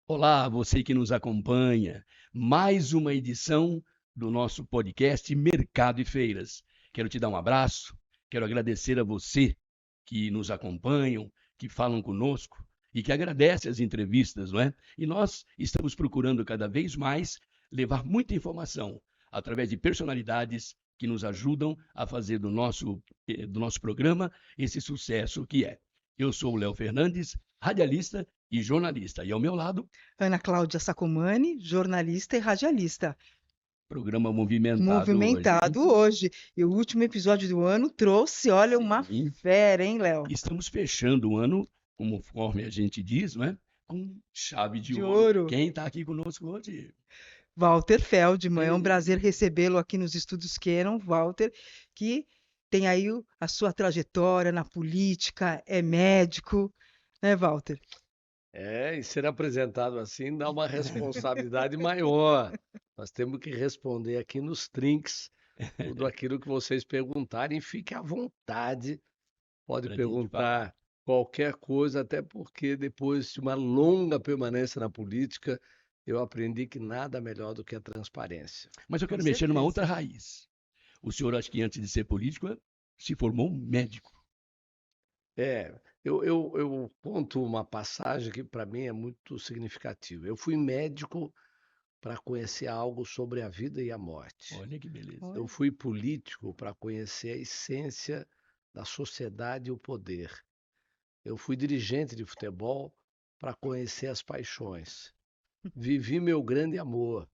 Olá, você que nos acompanha. Mais uma edição do nosso podcast Mercado e Feiras. Quero te dar um abraço, quero agradecer a você que nos acompanham, que falam conosco e que agradece as entrevistas, não é? E nós estamos procurando cada vez mais levar muita informação através de personalidades que nos ajudam a fazer do nosso programa esse sucesso que é. Eu sou o Léo Fernandes, radialista e jornalista. E ao meu lado, Ana Cláudia Sacomani, jornalista e radialista. programa movimentado hoje, hein? Movimentado hoje. E o último episódio do ano trouxe, olha, uma Sim. fera, hein, Léo? Estamos fechando o ano, conforme a gente diz, não é? Com chave de De ouro. ouro. Quem está aqui conosco hoje? Walter Feldman. É um prazer Ei, recebê-lo aqui nos Estúdios Canon, Walter, que tem aí a sua trajetória na política, é médico, né, Walter? E ser apresentado assim dá uma responsabilidade maior. Nós temos que responder aqui nos trinques tudo aquilo que vocês perguntarem. Fique à vontade, pode para a gente falar. perguntar qualquer coisa, até porque depois de uma longa permanência na política, eu aprendi que nada melhor do que a transparência. Mas eu Com quero mexer numa outra certeza. raiz. O senhor, acho que antes de ser político, se formou médico. Eu conto uma passagem que para mim é muito significativa. Eu fui médico para conhecer algo sobre a vida e a morte. Olha que beleza. Eu Olha, fui político para conhecer a essência da sociedade e o poder. Eu fui dirigente de futebol para conhecer as paixões. Vivi meu grande amor.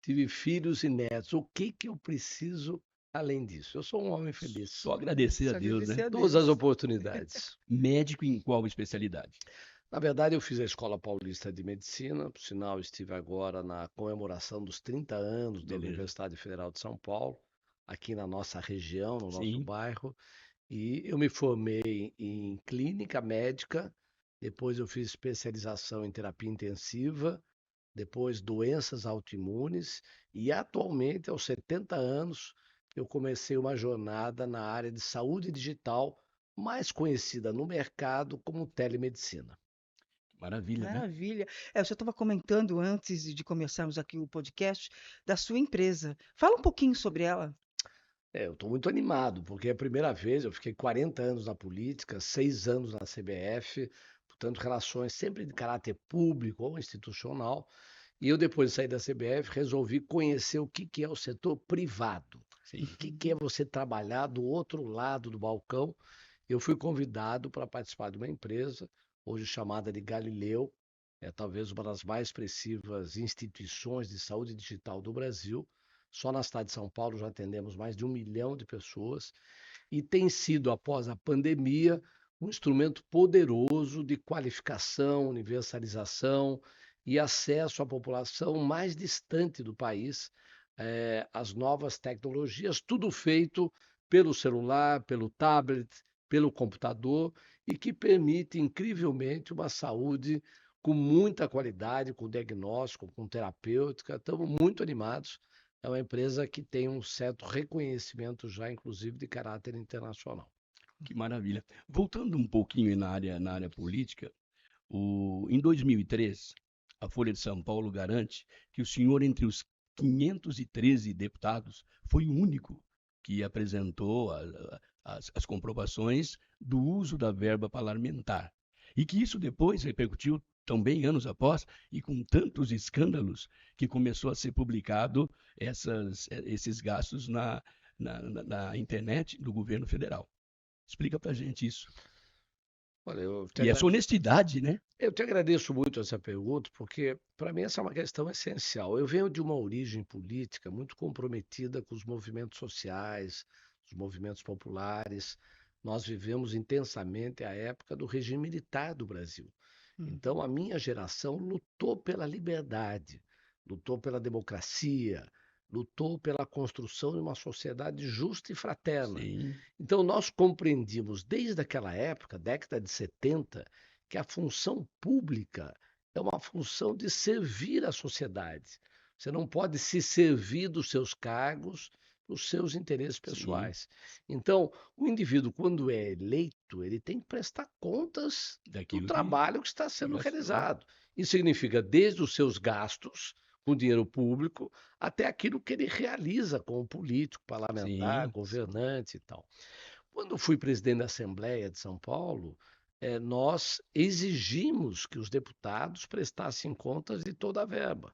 Tive filhos e netos. O que que eu preciso além disso? Eu sou um homem feliz. Só agradecer a só Deus, né? agradecer a Todas as Deus. oportunidades. Médico em qual especialidade? Na verdade, eu fiz a Escola Paulista de Medicina, por sinal, estive agora na comemoração dos 30 anos da Beleza. Universidade Federal de São Paulo, aqui na nossa região, no nosso Sim. bairro, e eu me formei em clínica médica, depois eu fiz especialização em terapia intensiva, depois doenças autoimunes, e atualmente, aos 70 anos, eu comecei uma jornada na área de saúde digital, mais conhecida no mercado como telemedicina. Maravilha, né? Maravilha. É, você estava comentando antes de começarmos aqui o podcast da sua empresa. Fala um pouquinho sobre ela. Eu estou muito animado, porque é a primeira vez, eu fiquei 40 anos na política, 6 anos na CBF, portanto, relações sempre de caráter público ou institucional. E eu, depois de sair da CBF, resolvi conhecer o que que é o setor privado. Sim. O que que é você trabalhar do outro lado do balcão. Eu fui convidado para participar de uma empresa, hoje chamada de Galileu, é talvez uma das mais expressivas instituições de saúde digital do Brasil. Só na cidade de São Paulo já atendemos mais de 1 milhão de pessoas e tem sido, após a pandemia, um instrumento poderoso de qualificação, universalização e acesso à população mais distante do país, às novas tecnologias, tudo feito pelo celular, pelo tablet, pelo computador e que permite, incrivelmente, uma saúde com muita qualidade, com diagnóstico, com terapêutica. Estamos muito animados. É uma empresa que tem um certo reconhecimento já, inclusive, de caráter internacional. Que maravilha. Voltando um pouquinho na área política, em 2003, a Folha de São Paulo garante que o senhor, entre os 513 deputados, foi o único que apresentou as comprovações do uso da verba parlamentar. E que isso depois repercutiu também anos após, e com tantos escândalos, que começou a ser publicado esses gastos na internet do governo federal. Explica pra gente isso. Olha, E essa honestidade, né? eu te agradeço muito essa pergunta, porque para mim essa é uma questão essencial. Eu venho de uma origem política muito comprometida com os movimentos sociais, os movimentos populares. Nós vivemos intensamente a época do regime militar do Brasil. Hum. Então, a minha geração lutou pela liberdade, lutou pela democracia, lutou pela construção de uma sociedade justa e fraterna. Sim, Então, nós compreendimos desde aquela época, década de 70, que a função pública é uma função de servir a sociedade. Você não pode se servir dos seus cargos, os seus interesses Sim, pessoais. Então, o indivíduo, quando é eleito, ele tem que prestar contas do daquilo que trabalho que está sendo gastou. realizado. Isso significa desde os seus gastos com dinheiro público até aquilo que ele realiza como político, parlamentar, Sim, governante e tal. Quando fui presidente da Assembleia de São Paulo, nós exigimos que os deputados prestassem contas de toda a verba.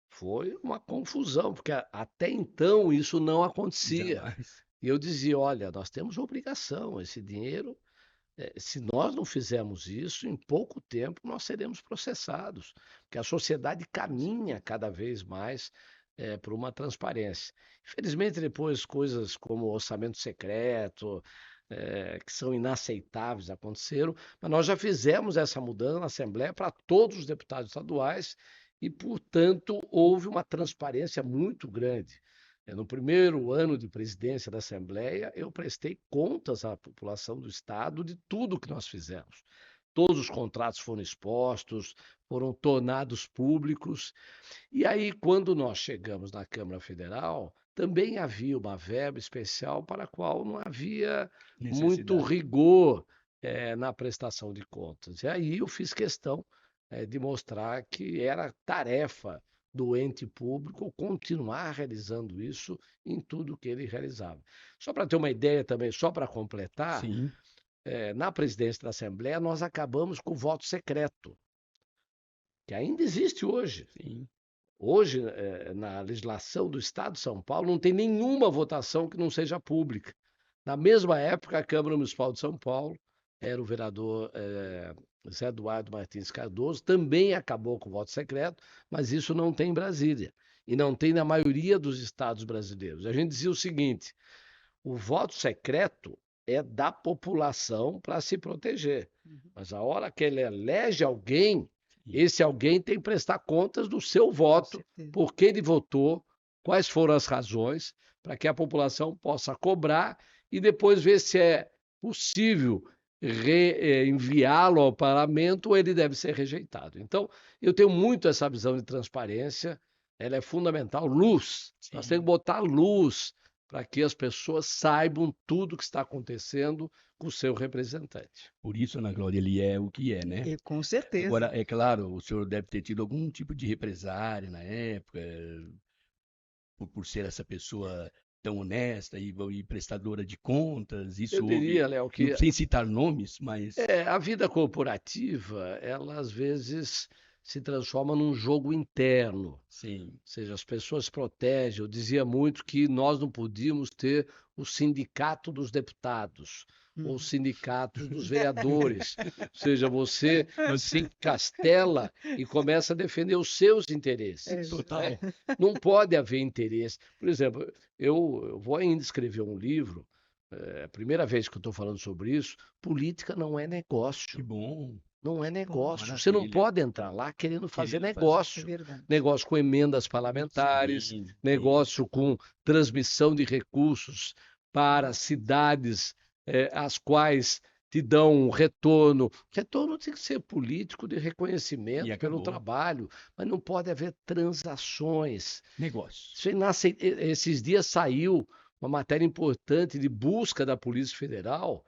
Foi uma confusão, porque até então isso não acontecia. jamais. E eu dizia: olha, nós temos obrigação, esse dinheiro, se nós não fizermos isso, em pouco tempo nós seremos processados, porque a sociedade caminha cada vez mais por uma transparência. Infelizmente, depois coisas como orçamento secreto, que são inaceitáveis, aconteceram, mas nós já fizemos essa mudança na Assembleia para todos os deputados estaduais e, portanto, houve uma transparência muito grande. No primeiro ano de presidência da Assembleia, eu prestei contas à população do Estado de tudo que nós fizemos. Todos os contratos foram expostos, foram tornados públicos. E aí, quando nós chegamos na Câmara Federal, também havia uma verba especial para a qual não havia muito Necessidade. rigor, na prestação de contas. E aí eu fiz questão, de mostrar que era tarefa do ente público continuar realizando isso em tudo que ele realizava. Só para ter uma ideia também, só para completar, Sim, na presidência da Assembleia nós acabamos com o voto secreto, que ainda existe hoje. sim. Hoje, na legislação do Estado de São Paulo, não tem nenhuma votação que não seja pública. Na mesma época, a Câmara Municipal de São Paulo, era o vereador Zé Eduardo Martins Cardoso, também acabou com o voto secreto, mas isso não tem em Brasília. E não tem na maioria dos estados brasileiros. A gente dizia o seguinte: o voto secreto é da população para se proteger. Mas a hora que ele elege alguém, esse alguém tem que prestar contas do seu Com voto, certeza. por que ele votou, quais foram as razões, para que a população possa cobrar e depois ver se é possível enviá-lo ao parlamento ou ele deve ser rejeitado. Então, eu tenho muito essa visão de transparência, ela é fundamental. Luz, nós temos que Sim. botar luz para que as pessoas saibam tudo o que está acontecendo com o seu representante. Por isso, Ana Cláudia, ele é o que é, né? E com certeza. Agora, é claro, o senhor deve ter tido algum tipo de represária na época, por ser essa pessoa tão honesta e prestadora de contas. Eu Isso houve, diria, Léo, não que sem citar nomes, mas a vida corporativa, ela às vezes se transforma num jogo interno. sim. Ou seja, as pessoas protegem. Eu dizia muito que nós não podíamos ter o sindicato dos deputados ou o Uhum. sindicato dos vereadores. Ou seja, você se encastela e começa a defender os seus interesses. Total. Né? Não pode haver interesse. Por exemplo, eu vou ainda escrever um livro, é a primeira vez que eu estou falando sobre isso. Política não é Que negócio. bom, Não é negócio. Você não maravilha. pode entrar lá querendo fazer Querendo fazer. É negócio. verdade. Negócio com emendas parlamentares, Sim, sim. negócio com transmissão de recursos para cidades as quais te dão um retorno. Retorno tem que ser político de E reconhecimento pelo acabou. trabalho, mas não pode haver transações. Negócio. Isso é esses dias saiu uma matéria importante de busca da Polícia Federal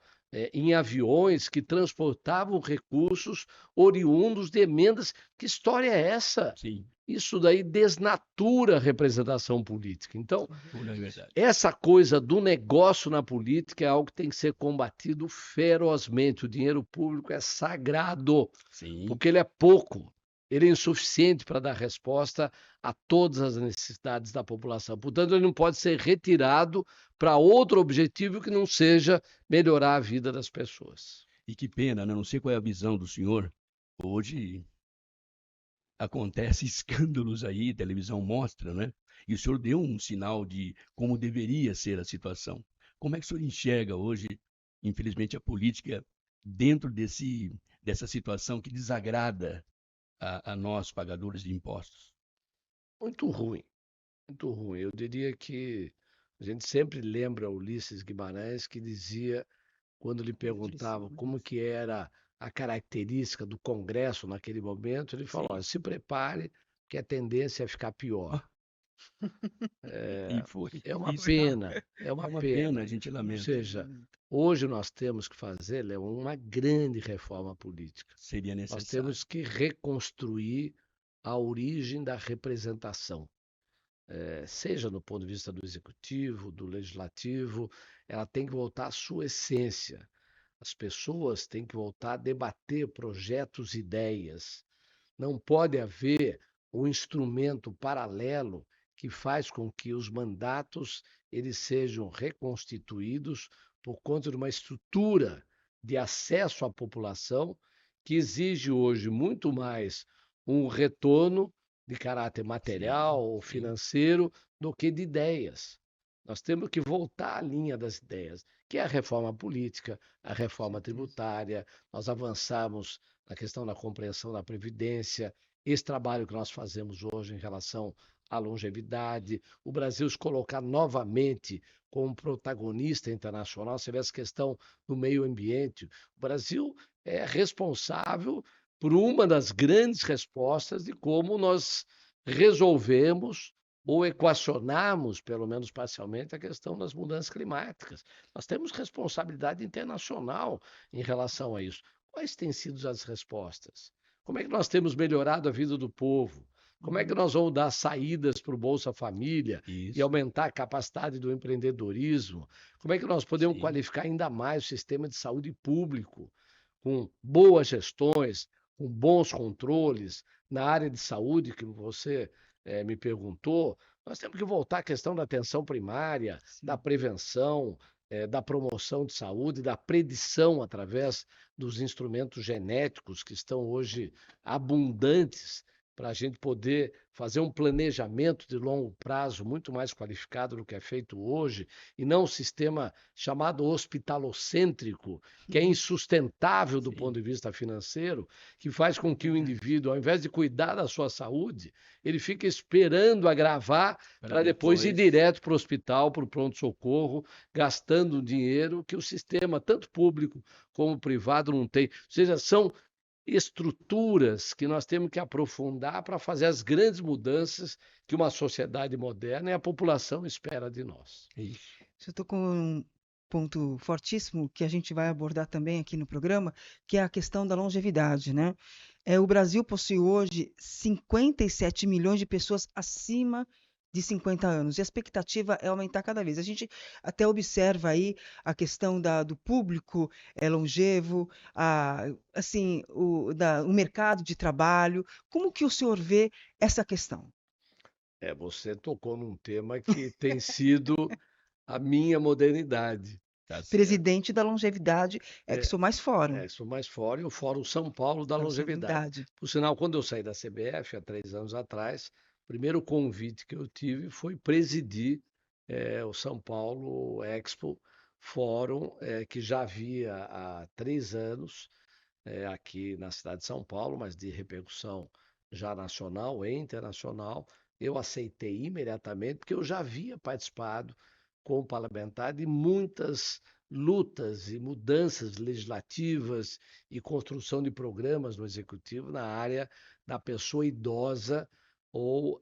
em aviões que transportavam recursos oriundos de emendas. Que história é essa? Sim, Isso daí desnatura a representação política. Então, pura verdade. essa coisa do negócio na política é algo que tem que ser combatido ferozmente. O dinheiro público é sagrado, Sim. porque ele é pouco, ele é insuficiente para dar resposta a todas as necessidades da população. Portanto, ele não pode ser retirado para outro objetivo que não seja melhorar a vida das pessoas. E que pena, né? Não sei qual é a visão do senhor. Hoje acontece escândalos aí, a televisão mostra, né? E o senhor deu um sinal de como deveria ser a situação. Como é que o senhor enxerga hoje, infelizmente, a política dentro dessa situação que desagrada a nós, pagadores de impostos? Muito ruim, muito ruim. Eu diria que a gente sempre lembra Ulisses Guimarães que dizia, quando lhe perguntavam como que era a característica do Congresso naquele momento, ele falou: Sim. "Olha, se prepare, que a tendência é ficar pior." E foi. É uma Isso não. pena, é É uma uma pena, pena. a gente Ou lamenta. seja, hoje nós temos que fazer, Léo, uma grande reforma política. Seria Nós necessário. temos que reconstruir a origem da representação, seja no ponto de vista do executivo, do legislativo, ela tem que voltar à sua essência. As pessoas têm que voltar a debater projetos e ideias. Não pode haver um instrumento paralelo que faz com que os mandatos eles sejam reconstituídos por conta de uma estrutura de acesso à população que exige hoje muito mais um retorno de caráter material Sim, ou sim. financeiro do que de ideias. Nós temos que voltar à linha das ideias, que é a reforma política, a Com reforma certeza. tributária. Nós avançamos na questão da compreensão da previdência, esse trabalho que nós fazemos hoje em relação à longevidade, o Brasil se colocar novamente como protagonista internacional, você vê essa questão do meio ambiente. O Brasil é responsável por uma das grandes respostas de como nós resolvemos ou equacionamos, pelo menos parcialmente, a questão das mudanças climáticas. Nós temos responsabilidade internacional em relação a isso. Quais têm sido as respostas? Como é que nós temos melhorado a vida do povo? Como é que Uhum. nós vamos dar saídas para o Bolsa Família e Isso, aumentar a capacidade do empreendedorismo? Como é que nós podemos sim. qualificar ainda mais o sistema de saúde público, com boas gestões, com bons controles na área de saúde que você me perguntou? Nós temos que voltar à questão da atenção primária, da Sim. prevenção, da promoção de saúde, da predição através dos instrumentos genéticos que estão hoje abundantes para a gente poder fazer um planejamento de longo prazo muito mais qualificado do que é feito hoje, e não um sistema chamado hospitalocêntrico, que é Uhum. insustentável do ponto Sim, de vista financeiro, que faz com que o Verdade. indivíduo, ao invés de cuidar da sua saúde, ele fica esperando agravar para para depois ir depois. direto para o hospital, para o pronto-socorro, gastando dinheiro que o sistema, tanto público como privado, não tem. Ou seja, são estruturas que nós temos que aprofundar para fazer as grandes mudanças que uma sociedade moderna e a população espera de nós. Isso. Você tocou um ponto fortíssimo que a gente vai abordar também aqui no programa, que é a questão da longevidade, né? O Brasil possui hoje 57 milhões de pessoas acima de 50 anos, e a expectativa é aumentar cada vez. A gente até observa aí a questão do público longevo, assim, o mercado de trabalho. Como que o senhor vê essa questão? Você tocou num tema que tem sido a minha modernidade. Tá certo. Presidente da longevidade, que É, sou mais fórum. Sou mais fora e o Fórum São Paulo da Da Longevidade. longevidade. Por sinal, quando eu saí da CBF há 3 anos atrás, o primeiro convite que eu tive foi presidir o São Paulo Expo Fórum, que já havia há 3 anos aqui na cidade de São Paulo, mas de repercussão já nacional e internacional. Eu aceitei imediatamente, porque eu já havia participado como parlamentar de muitas lutas e mudanças legislativas e construção de programas no executivo na área da pessoa idosa ou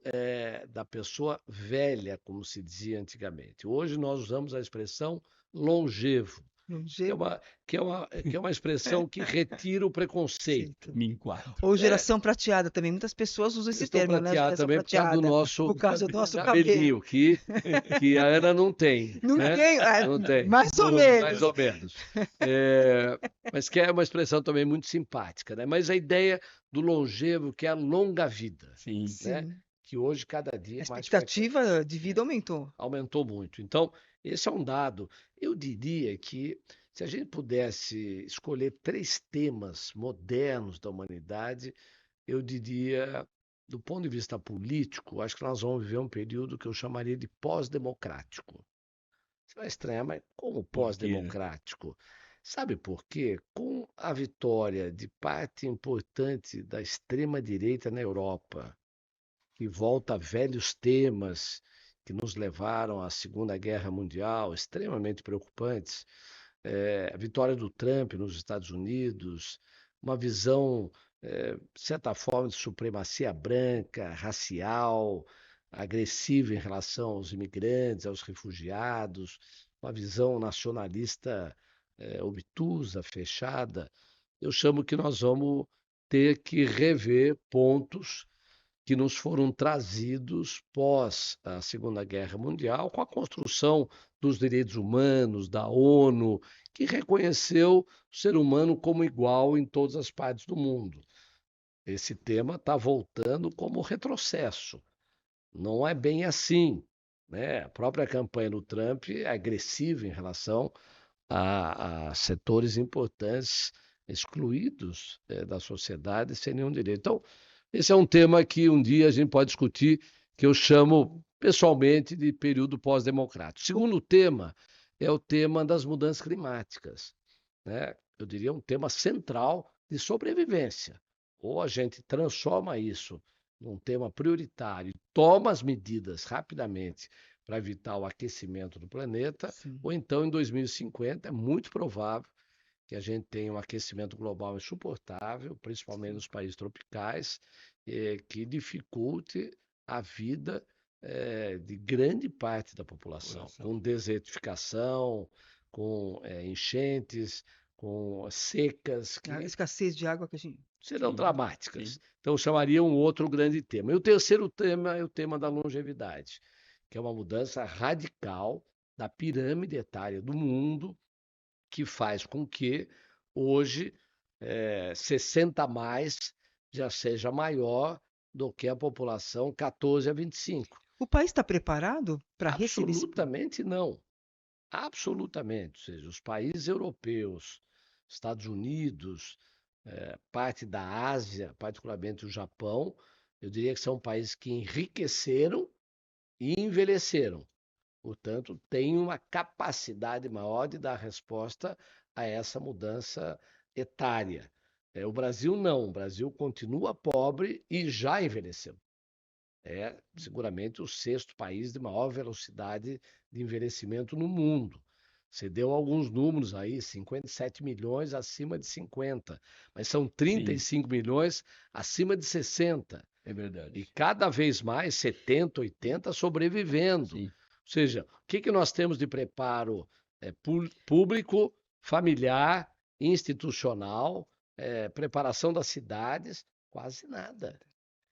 da pessoa velha, como se dizia antigamente. Hoje nós usamos a expressão longevo, que é Longevo. uma, que é uma expressão que retira o preconceito. Aceito. Me enquadro. Ou É, geração prateada também. Muitas pessoas usam esse Gestão termo, né? prateada Geração também por causa do prateada, nosso por causa do nosso cabelo. cabelinho, que a Ana não tem, Não né? tem, Não tem, mais ou mais menos. ou menos. Mas que é uma expressão também muito simpática, né? Mas a ideia do longevo, que é a longa vida, Sim. né? Sim. Que hoje cada A dia é mais frequente. expectativa de vida aumentou. Aumentou muito. Então, esse é um dado. Eu diria que se a gente pudesse escolher 3 temas modernos da humanidade, eu diria, do ponto de vista político, acho que nós vamos viver um período que eu chamaria de pós-democrático. Você vai estranhar, mas como Por quê? pós-democrático? Sabe por quê? Com a vitória de parte importante da extrema-direita na Europa, que volta a velhos temas que nos levaram à Segunda Guerra Mundial, extremamente preocupantes, a vitória do Trump nos Estados Unidos, uma visão, de certa forma, de supremacia branca, racial, agressiva em relação aos imigrantes, aos refugiados, uma visão nacionalista obtusa, fechada. Eu chamo que nós vamos ter que rever pontos que nos foram trazidos pós a Segunda Guerra Mundial, com a construção dos direitos humanos, da ONU, que reconheceu o ser humano como igual em todas as partes do mundo. Esse tema está voltando como retrocesso. Não é bem assim, né? A própria campanha do Trump é agressiva em relação a setores importantes excluídos da sociedade sem nenhum direito. Então, esse é um tema que um dia a gente pode discutir, que eu chamo pessoalmente de período pós-democrático. O segundo tema é o tema das mudanças climáticas, né? Eu diria um tema central de sobrevivência. Ou a gente transforma isso num tema prioritário, toma as medidas rapidamente para evitar o aquecimento do planeta, Sim. ou então em 2050 é muito provável que a gente tenha um aquecimento global insuportável, principalmente nos países tropicais, que dificulte a vida de grande parte da população, com desertificação, com enchentes, com secas A que escassez de água que a gente. serão Sim, dramáticas. sim. Então, chamaria um outro grande tema. E o terceiro tema é o tema da longevidade, que é uma mudança radical da pirâmide etária do mundo, que faz com que hoje 60 a mais já seja maior do que a população 14 a 25. O país está preparado para receber esse. Absolutamente não. Absolutamente. Ou seja, os países europeus, Estados Unidos, parte da Ásia, particularmente o Japão, eu diria que são países que enriqueceram e envelheceram. Portanto, têm uma capacidade maior de dar resposta a essa mudança etária. O Brasil não. O Brasil continua pobre e já envelheceu. É seguramente o sexto país de maior velocidade de envelhecimento no mundo. Você deu alguns números aí, 57 milhões acima de 50, mas são Sim, 35 milhões acima de 60. é E verdade. cada vez mais 70, 80 sobrevivendo. Sim. Ou seja, o que nós temos de preparo público, familiar, institucional, preparação das cidades? Quase nada.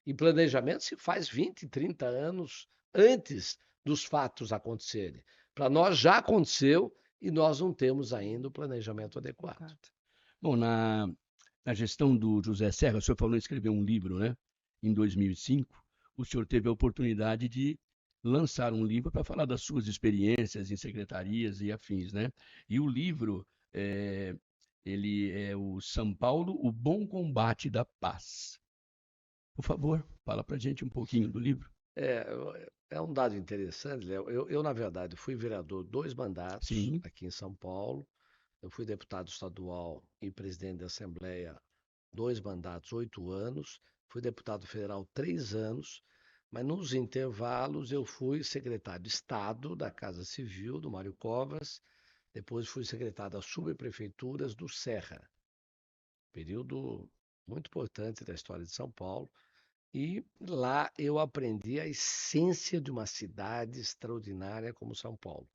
E planejamento se faz 20, 30 anos antes dos fatos acontecerem. Para nós já aconteceu e nós não temos ainda o planejamento adequado. Bom, na gestão do José Serra, o senhor falou em escrever um livro, né? Em 2005, o senhor teve a oportunidade de lançar um livro para falar das suas experiências em secretarias e afins, né? E o livro, ele é o São Paulo, o Bom Combate da Paz. Por favor, fala para a gente um pouquinho do livro. É um dado interessante, Léo. Eu, na verdade, fui vereador 2 mandatos Sim, aqui em São Paulo. Eu fui deputado estadual e presidente da Assembleia 2 mandatos, 8 anos. Fui deputado federal 3 anos. Mas nos intervalos eu fui secretário de Estado da Casa Civil, do Mário Covas. Depois fui secretário das subprefeituras do Serra. Período muito importante da história de São Paulo. E lá eu aprendi a essência de uma cidade extraordinária como São Paulo.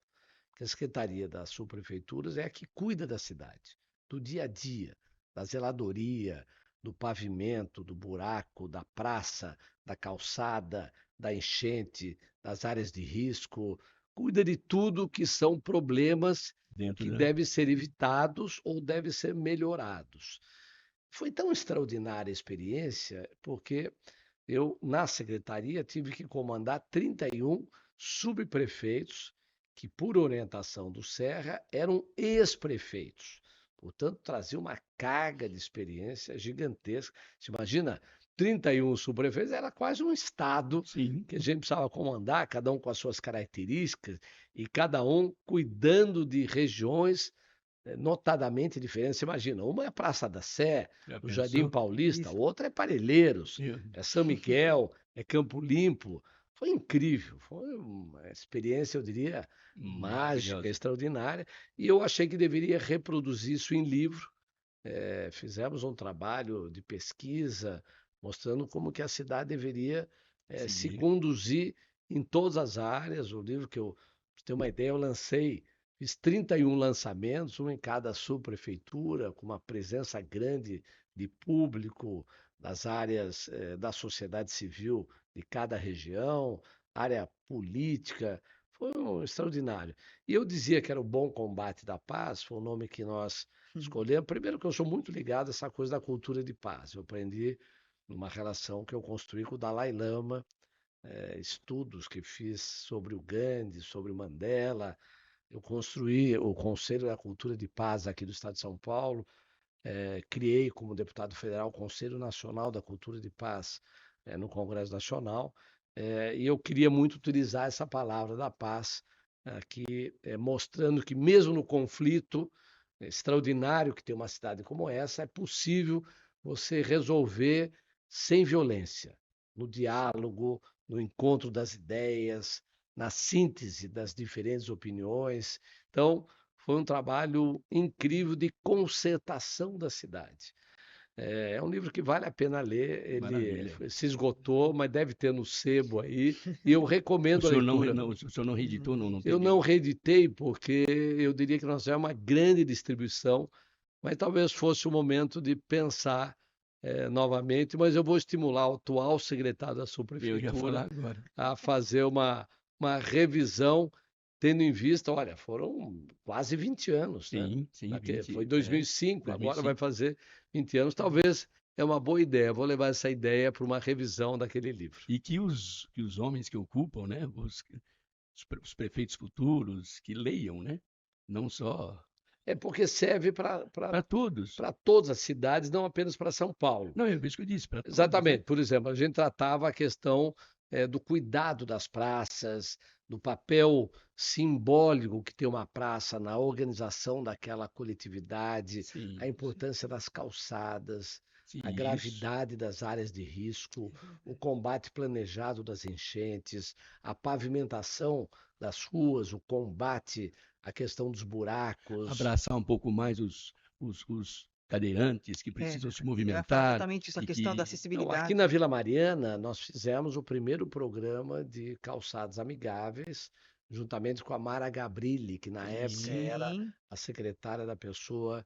Porque a Secretaria das Subprefeituras é a que cuida da cidade, do dia a dia, da zeladoria, do pavimento, do buraco, da praça, da calçada, da enchente, das áreas de risco, cuida de tudo que são problemas dentro que da. devem ser evitados ou devem ser melhorados. Foi tão extraordinária a experiência, porque eu, na secretaria, tive que comandar 31 subprefeitos que, por orientação do Serra, eram ex-prefeitos. Portanto, trazia uma carga de experiência gigantesca. Você imagina, 31 subprefeitos, era quase um estado Sim, que a gente precisava comandar, cada um com as suas características e cada um cuidando de regiões notadamente diferentes. Você imagina, uma é a Praça da Sé, já o Jardim pensou? Paulista, a Isso. outra é Parelheiros, Eu- é São Miguel, é Campo Limpo. Foi incrível, foi uma experiência, eu diria, mágica, Maravilhosa. extraordinária, e eu achei que deveria reproduzir isso em livro. Fizemos um trabalho de pesquisa mostrando como que a cidade deveria se Seguir. conduzir em todas as áreas. O livro que pra você ter uma ideia, fiz 31 lançamentos, um em cada subprefeitura, com uma presença grande de público das áreas da sociedade civil de cada região, área política. Foi extraordinário. E eu dizia que era o Bom Combate da Paz, foi o nome que nós escolhemos. Primeiro que eu sou muito ligado a essa coisa da cultura de paz. Eu aprendi numa relação que eu construí com o Dalai Lama, estudos que fiz sobre o Gandhi, sobre o Mandela. Eu construí o Conselho da Cultura de Paz aqui do Estado de São Paulo, criei como deputado federal o Conselho Nacional da Cultura de Paz no Congresso Nacional, e eu queria muito utilizar essa palavra da paz aqui, mostrando que mesmo no conflito extraordinário que tem uma cidade como essa, é possível você resolver sem violência, no diálogo, no encontro das ideias, na síntese das diferentes opiniões. Então, foi um trabalho incrível de concertação da cidade. É um livro que vale a pena ler. Ele se esgotou, mas deve ter no sebo aí. E eu recomendo a leitura. O senhor não reeditou? Não Eu não reeditei porque eu diria que nós tivemos uma grande distribuição, mas talvez fosse o momento de pensar novamente. Mas eu vou estimular o atual secretário da subprefeitura a fazer uma revisão, tendo em vista, olha, foram quase 20 anos, né? Sim, 20, foi 2005, agora vai fazer 20 anos. Talvez é uma boa ideia. Vou levar essa ideia para uma revisão daquele livro. E que os homens que ocupam, né, os prefeitos futuros, que leiam, né? Não só... porque serve para todos. Para todas as cidades, não apenas para São Paulo. Não, é isso que eu disse, para todos. Exatamente. Né? Por exemplo, a gente tratava a questão do cuidado das praças, do papel simbólico que tem uma praça na organização daquela coletividade, a importância das calçadas, a gravidade das áreas de risco, o combate planejado das enchentes, a pavimentação das ruas, o combate à questão dos buracos. Abraçar um pouco mais os cadeirantes que precisam se movimentar. Exatamente isso, a questão da acessibilidade. Então, aqui na Vila Mariana, nós fizemos o primeiro programa de calçadas amigáveis, juntamente com a Mara Gabrilli, que na época era a secretária da pessoa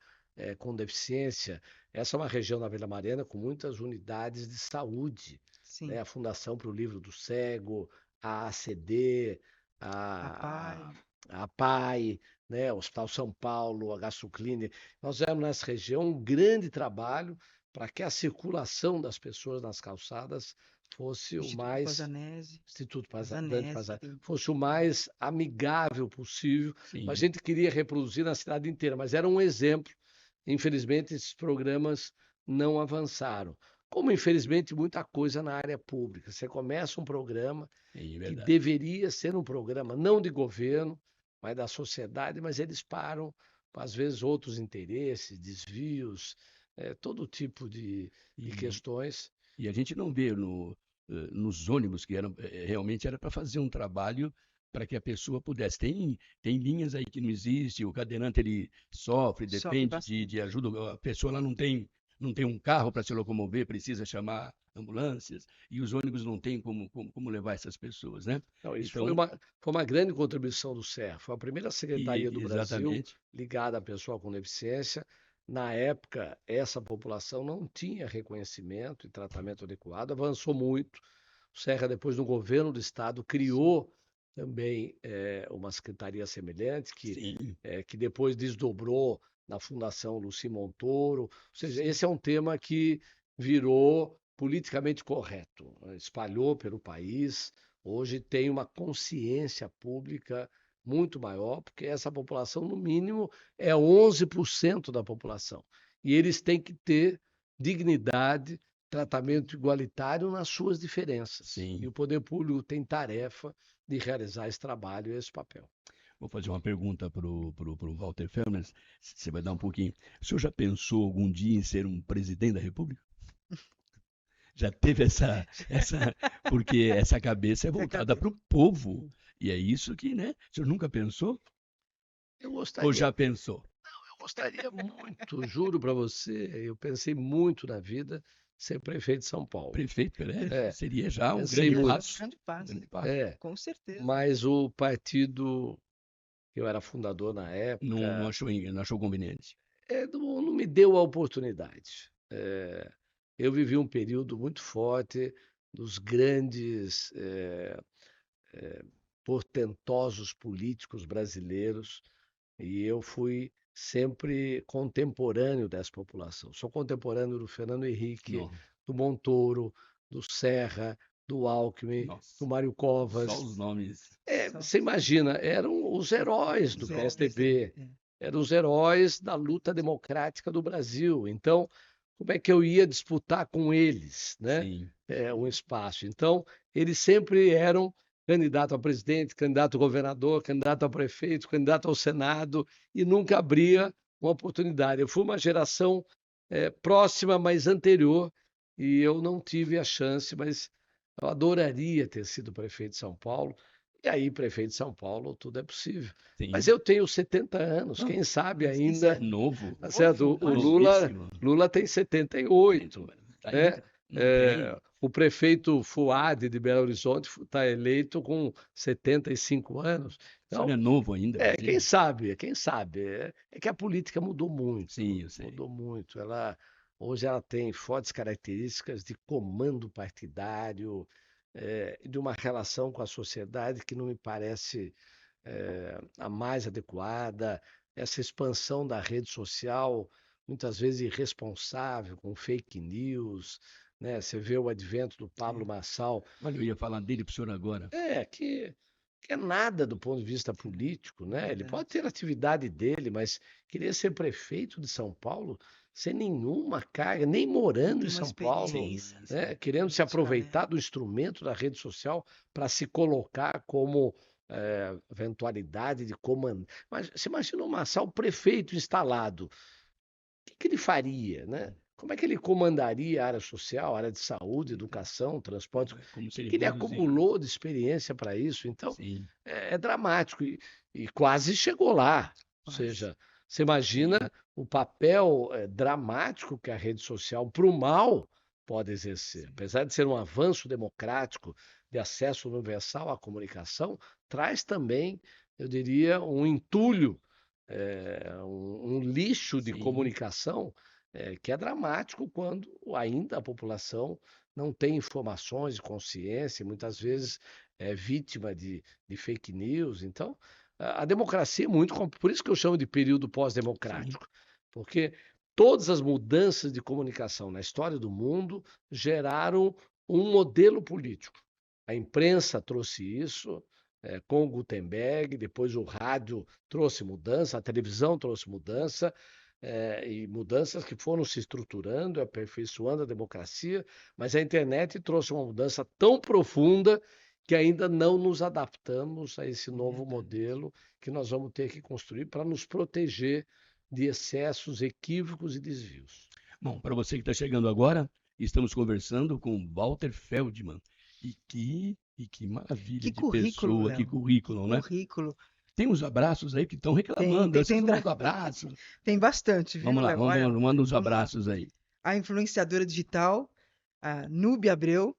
com deficiência. Essa é uma região da Vila Mariana com muitas unidades de saúde. Né? A Fundação para o Livro do Cego, a ACD, a PAI, né? O Hospital São Paulo, a Gastroclínica. Nós fizemos nessa região um grande trabalho para que a circulação das pessoas nas calçadas fosse o mais Instituto Pazanese, fosse o mais amigável possível. A gente queria reproduzir na cidade inteira, mas era um exemplo. Infelizmente, esses programas não avançaram. Como, infelizmente, muita coisa na área pública. Você começa um programa que deveria ser um programa não de governo, mas da sociedade, mas eles param, às vezes, outros interesses, desvios, todo tipo de questões. E a gente não vê nos ônibus que realmente era para fazer um trabalho para que a pessoa pudesse. Tem linhas aí que não existe, o cadeirante ele sofre, depende de ajuda, a pessoa lá não tem um carro para se locomover, precisa chamar ambulâncias, e os ônibus não têm como levar essas pessoas, né? Não, isso foi uma grande contribuição do SER, foi a primeira secretaria do Brasil ligada à pessoa com deficiência. Na época, essa população não tinha reconhecimento e tratamento adequado, avançou muito. O Serra, depois no governo do estado, criou também uma secretaria semelhante, que depois desdobrou na Fundação Luci Montoro. Ou seja, esse é um tema que virou politicamente correto, espalhou pelo país. Hoje tem uma consciência pública muito maior, porque essa população, no mínimo, é 11% da população. E eles têm que ter dignidade, tratamento igualitário nas suas diferenças. E o poder público tem tarefa de realizar esse trabalho e esse papel. Vou fazer uma pergunta para o Walter Fellmers, você vai dar um pouquinho. O senhor já pensou algum dia em ser um presidente da República? Já teve porque essa cabeça é voltada para o povo. E é isso que, né? O senhor nunca pensou? Eu gostaria. Ou já pensou? Não, eu gostaria muito, juro para você. Eu pensei muito na vida ser prefeito de São Paulo. Prefeito, né? É. Seria já um Pensei grande muito. passo. Grande passo, Grande passo. com certeza. Mas o partido que eu era fundador na Não época achou conveniente. não me deu a oportunidade. Eu vivi um período muito forte dos grandes portentosos políticos brasileiros e eu fui sempre contemporâneo dessa população. Sou contemporâneo do Fernando Henrique, Não. do Montoro, do Serra, do Alckmin, Nossa. do Mário Só Covas. os nomes. Você imagina, eram os heróis do Os heróis, PSDB, eram os heróis da luta democrática do Brasil. Então, como é que eu ia disputar com eles, né? Sim. Um espaço? Então, eles sempre eram candidato a presidente, candidato a governador, candidato a prefeito, candidato ao Senado, e nunca abria uma oportunidade. Eu fui uma geração próxima, mas anterior, e eu não tive a chance, mas eu adoraria ter sido prefeito de São Paulo. E aí, prefeito de São Paulo, tudo é possível. Sim. Mas eu tenho 70 anos, Não, quem sabe mas ainda. Novo. Tá certo? O Novíssimo. Lula tem 78. Tá né? ainda. Não tem. O prefeito Fuad de Belo Horizonte está eleito com 75 anos. Então, Então, é novo ainda. quem sabe, quem sabe. É que a política mudou muito. Sim, eu sei. Mudou muito. Hoje ela tem fortes características de comando partidário, de uma relação com a sociedade que não me parece a mais adequada. Essa expansão da rede social, muitas vezes irresponsável, com fake news, né? Você vê o advento do Pablo Marçal, Olha, eu ia falar dele para o senhor agora. que é nada do ponto de vista político, né? Ele Verdade. pode ter a atividade dele, mas querer ser prefeito de São Paulo sem nenhuma carga, nem morando em Tem uma São Paulo, experiência, né? Querendo se política, aproveitar do instrumento da rede social para se colocar como eventualidade de comando. Mas você imagina o Marçal prefeito instalado, o que ele faria, né? Como é que ele comandaria a área social, a área de saúde, educação, transporte? Como O se que ele produzir. acumulou de experiência para isso? Então, Sim. é dramático e quase chegou lá. Ou seja, você imagina o papel dramático que a rede social, para o mal, pode exercer. Apesar de ser um avanço democrático de acesso universal à comunicação, traz também, eu diria, um entulho, um lixo de Sim. comunicação que é dramático quando ainda a população não tem informações de consciência, muitas vezes é vítima de fake news. Então, a democracia é muito. Por isso que eu chamo de período pós-democrático, porque todas as mudanças de comunicação na história do mundo geraram um modelo político. A imprensa trouxe isso com Gutenberg, depois o rádio trouxe mudança, a televisão trouxe mudança, e mudanças que foram se estruturando, aperfeiçoando a democracia, mas a internet trouxe uma mudança tão profunda que ainda não nos adaptamos a esse novo modelo que nós vamos ter que construir para nos proteger de excessos, equívocos e desvios. Bom, para você que está chegando agora, estamos conversando com Walter Feldman. E que maravilha Que de currículo, pessoa, Léo. que currículo, né? Currículo. Tem uns abraços aí que estão reclamando. Tem Vocês não bra- mandam abraço. Tem bastante, viu, Vamos lá, Léo? Olha, manda uns vamos lá. abraços aí. A influenciadora digital, a Núbia Abreu.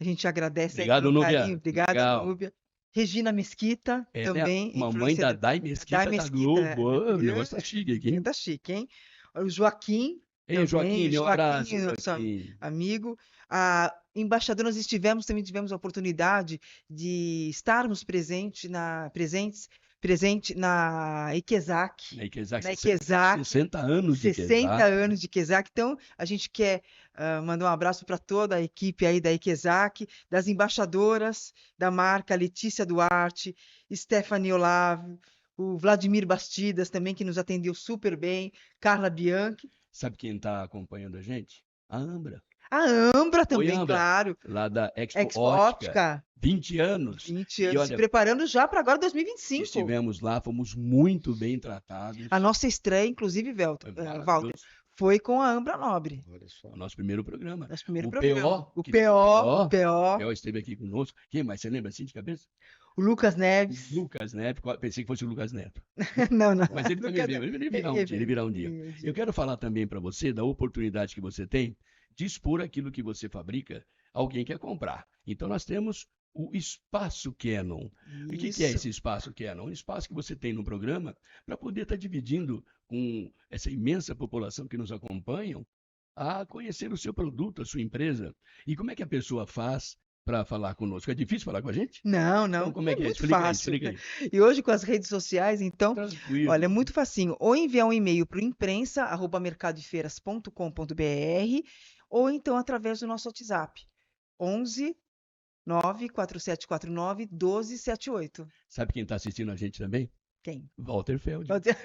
A gente agradece aí Obrigado, pelo Núbia. carinho. Obrigado, Legal. Núbia. Regina Mesquita, Ela é também a mamãe da Dai Mesquita da Globo. O negócio tá chique aqui, hein? Tá chique, hein? O Joaquim, Ei, Joaquim, um abraço, nosso Joaquim. amigo. A embaixadora, nós também tivemos a oportunidade de estarmos presente na Ikezak. Na Ikezak, Na Ikezak, 60 anos de 60 Ikezak. anos de Ikezak. Então, a gente quer mandar um abraço para toda a equipe aí da Ikezak, das embaixadoras da marca, Letícia Duarte, Stephanie Olavo, o Vladimir Bastidas também, que nos atendeu super bem, Carla Bianchi, Sabe quem está acompanhando a gente? A Ambra, a Ambra também, Ambra. claro, lá da Expo Expo Óptica. Óptica, 20 anos. 20 E anos, se olha, preparando já para agora 2025. estivemos lá, fomos muito bem tratados. A nossa estreia, inclusive, Foi Walter, maravilhoso. foi com a Ambra Nobre. Olha só. O nosso primeiro programa. Nosso primeiro O programa. PO, O que- PO, O Pel esteve aqui conosco. Quem mais? Você lembra assim de cabeça? o Lucas Neves. Lucas Neto. Pensei que fosse o Lucas Neto. Não, não. Mas ele também Lucas veio. Ele virá um dia. Ele virá um dia. Eu quero falar também para você da oportunidade que você tem dispor aquilo que você fabrica, alguém quer comprar. Então, nós temos o Espaço Canon. E o que é Isso. esse Espaço Canon? Um espaço que você tem no programa para poder estar dividindo com essa imensa população que nos acompanham a conhecer o seu produto, a sua empresa. E como é que a pessoa faz para falar conosco? É difícil falar com a gente? Não, Então, não, como é é que é? muito Explica aí, fácil. explica aí. E hoje com as redes sociais, então, olha, é Tranquilo. muito facinho. Ou enviar um e-mail para o imprensa@mercadofeiras.com.br ou então através do nosso WhatsApp, 11 94749 1278. Sabe quem está assistindo a gente também? Quem? Walter Feld. Pode ser.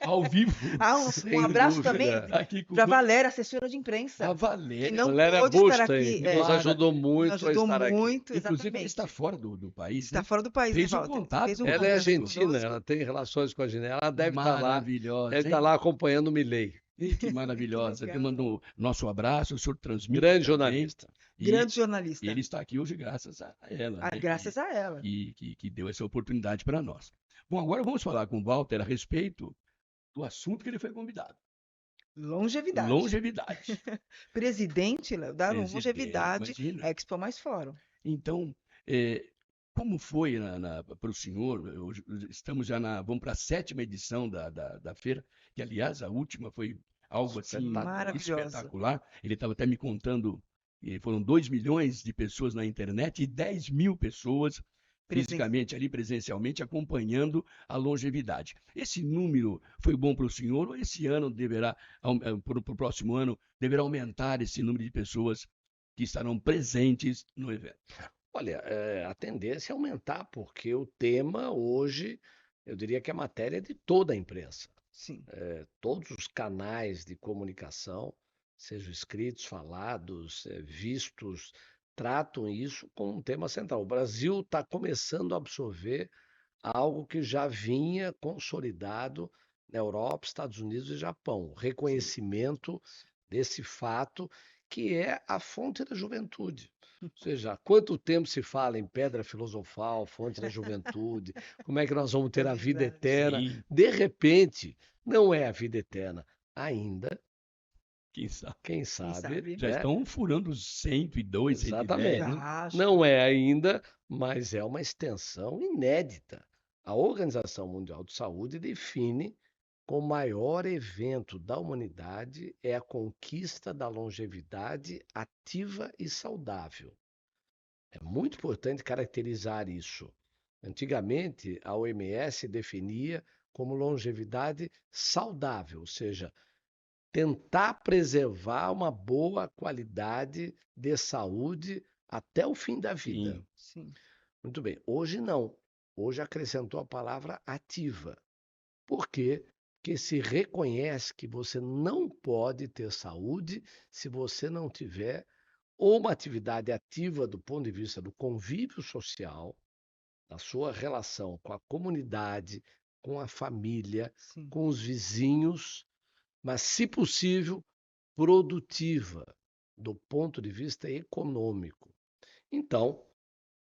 Ao vivo. Um Sem abraço dúvida. também Aqui com para Valéria, assessora de a imprensa, que Valéria. não Valéria pôde estar Busta, aqui. nos ajudou Nos muito a ajudou estar aqui. muito, Inclusive, ela exatamente. está fora do país, Está né? fora do país, né, Fez um Walter? contato Fez um Ela é contato argentina, conosco. ela tem relações com a Argentina. Ela deve estar lá. Maravilhosa, Ele está hein? lá acompanhando o Milei. Ih, que maravilhosa. legal. Eu mando o nosso abraço, o senhor transmite Grande também. jornalista. E Grande jornalista. ele está aqui hoje graças a ela, né? Graças a ela. Que deu essa oportunidade para nós. Bom, agora vamos falar com o Walter a respeito do assunto que ele foi convidado. Longevidade. Longevidade. Presidente da Presidente, Longevidade imagina. Expo Mais Fórum. Então, como foi para o senhor? Estamos já vamos para a 7ª edição da feira, que, aliás, a última foi algo assim Maravilhosa. espetacular. Ele estava até me contando que foram 2 milhões de pessoas na internet e 10 mil pessoas fisicamente ali, presencialmente, acompanhando a longevidade. Esse número foi bom para o senhor ou esse ano deverá, para o próximo ano, deverá aumentar esse número de pessoas que estarão presentes no evento? Olha, a tendência é aumentar, porque o tema hoje, eu diria que a matéria é de toda a imprensa. Sim. Todos os canais de comunicação, sejam escritos, falados, vistos, tratam isso como um tema central. O Brasil está começando a absorver algo que já vinha consolidado na Europa, Estados Unidos e Japão. O reconhecimento desse fato que é a fonte da juventude. Ou seja, há quanto tempo se fala em pedra filosofal, fonte da juventude, como é que nós vamos ter a vida eterna? Sim. De repente, não é a vida eterna ainda. Quem sabe, sabe? né? Já estão furando os 102, 110, Exatamente. né? Não é ainda, mas é uma extensão inédita. A Organização Mundial de Saúde define como o maior evento da humanidade é a conquista da longevidade ativa e saudável. É muito importante caracterizar isso. Antigamente, a OMS definia como longevidade saudável, ou seja, tentar preservar uma boa qualidade de saúde até o fim da vida. Sim. Muito bem. Hoje não. Hoje acrescentou a palavra ativa. Por quê? Porque se reconhece que você não pode ter saúde se você não tiver ou uma atividade ativa do ponto de vista do convívio social, da sua relação com a comunidade, com a família, Sim. com os vizinhos, mas, se possível, produtiva do ponto de vista econômico. Então,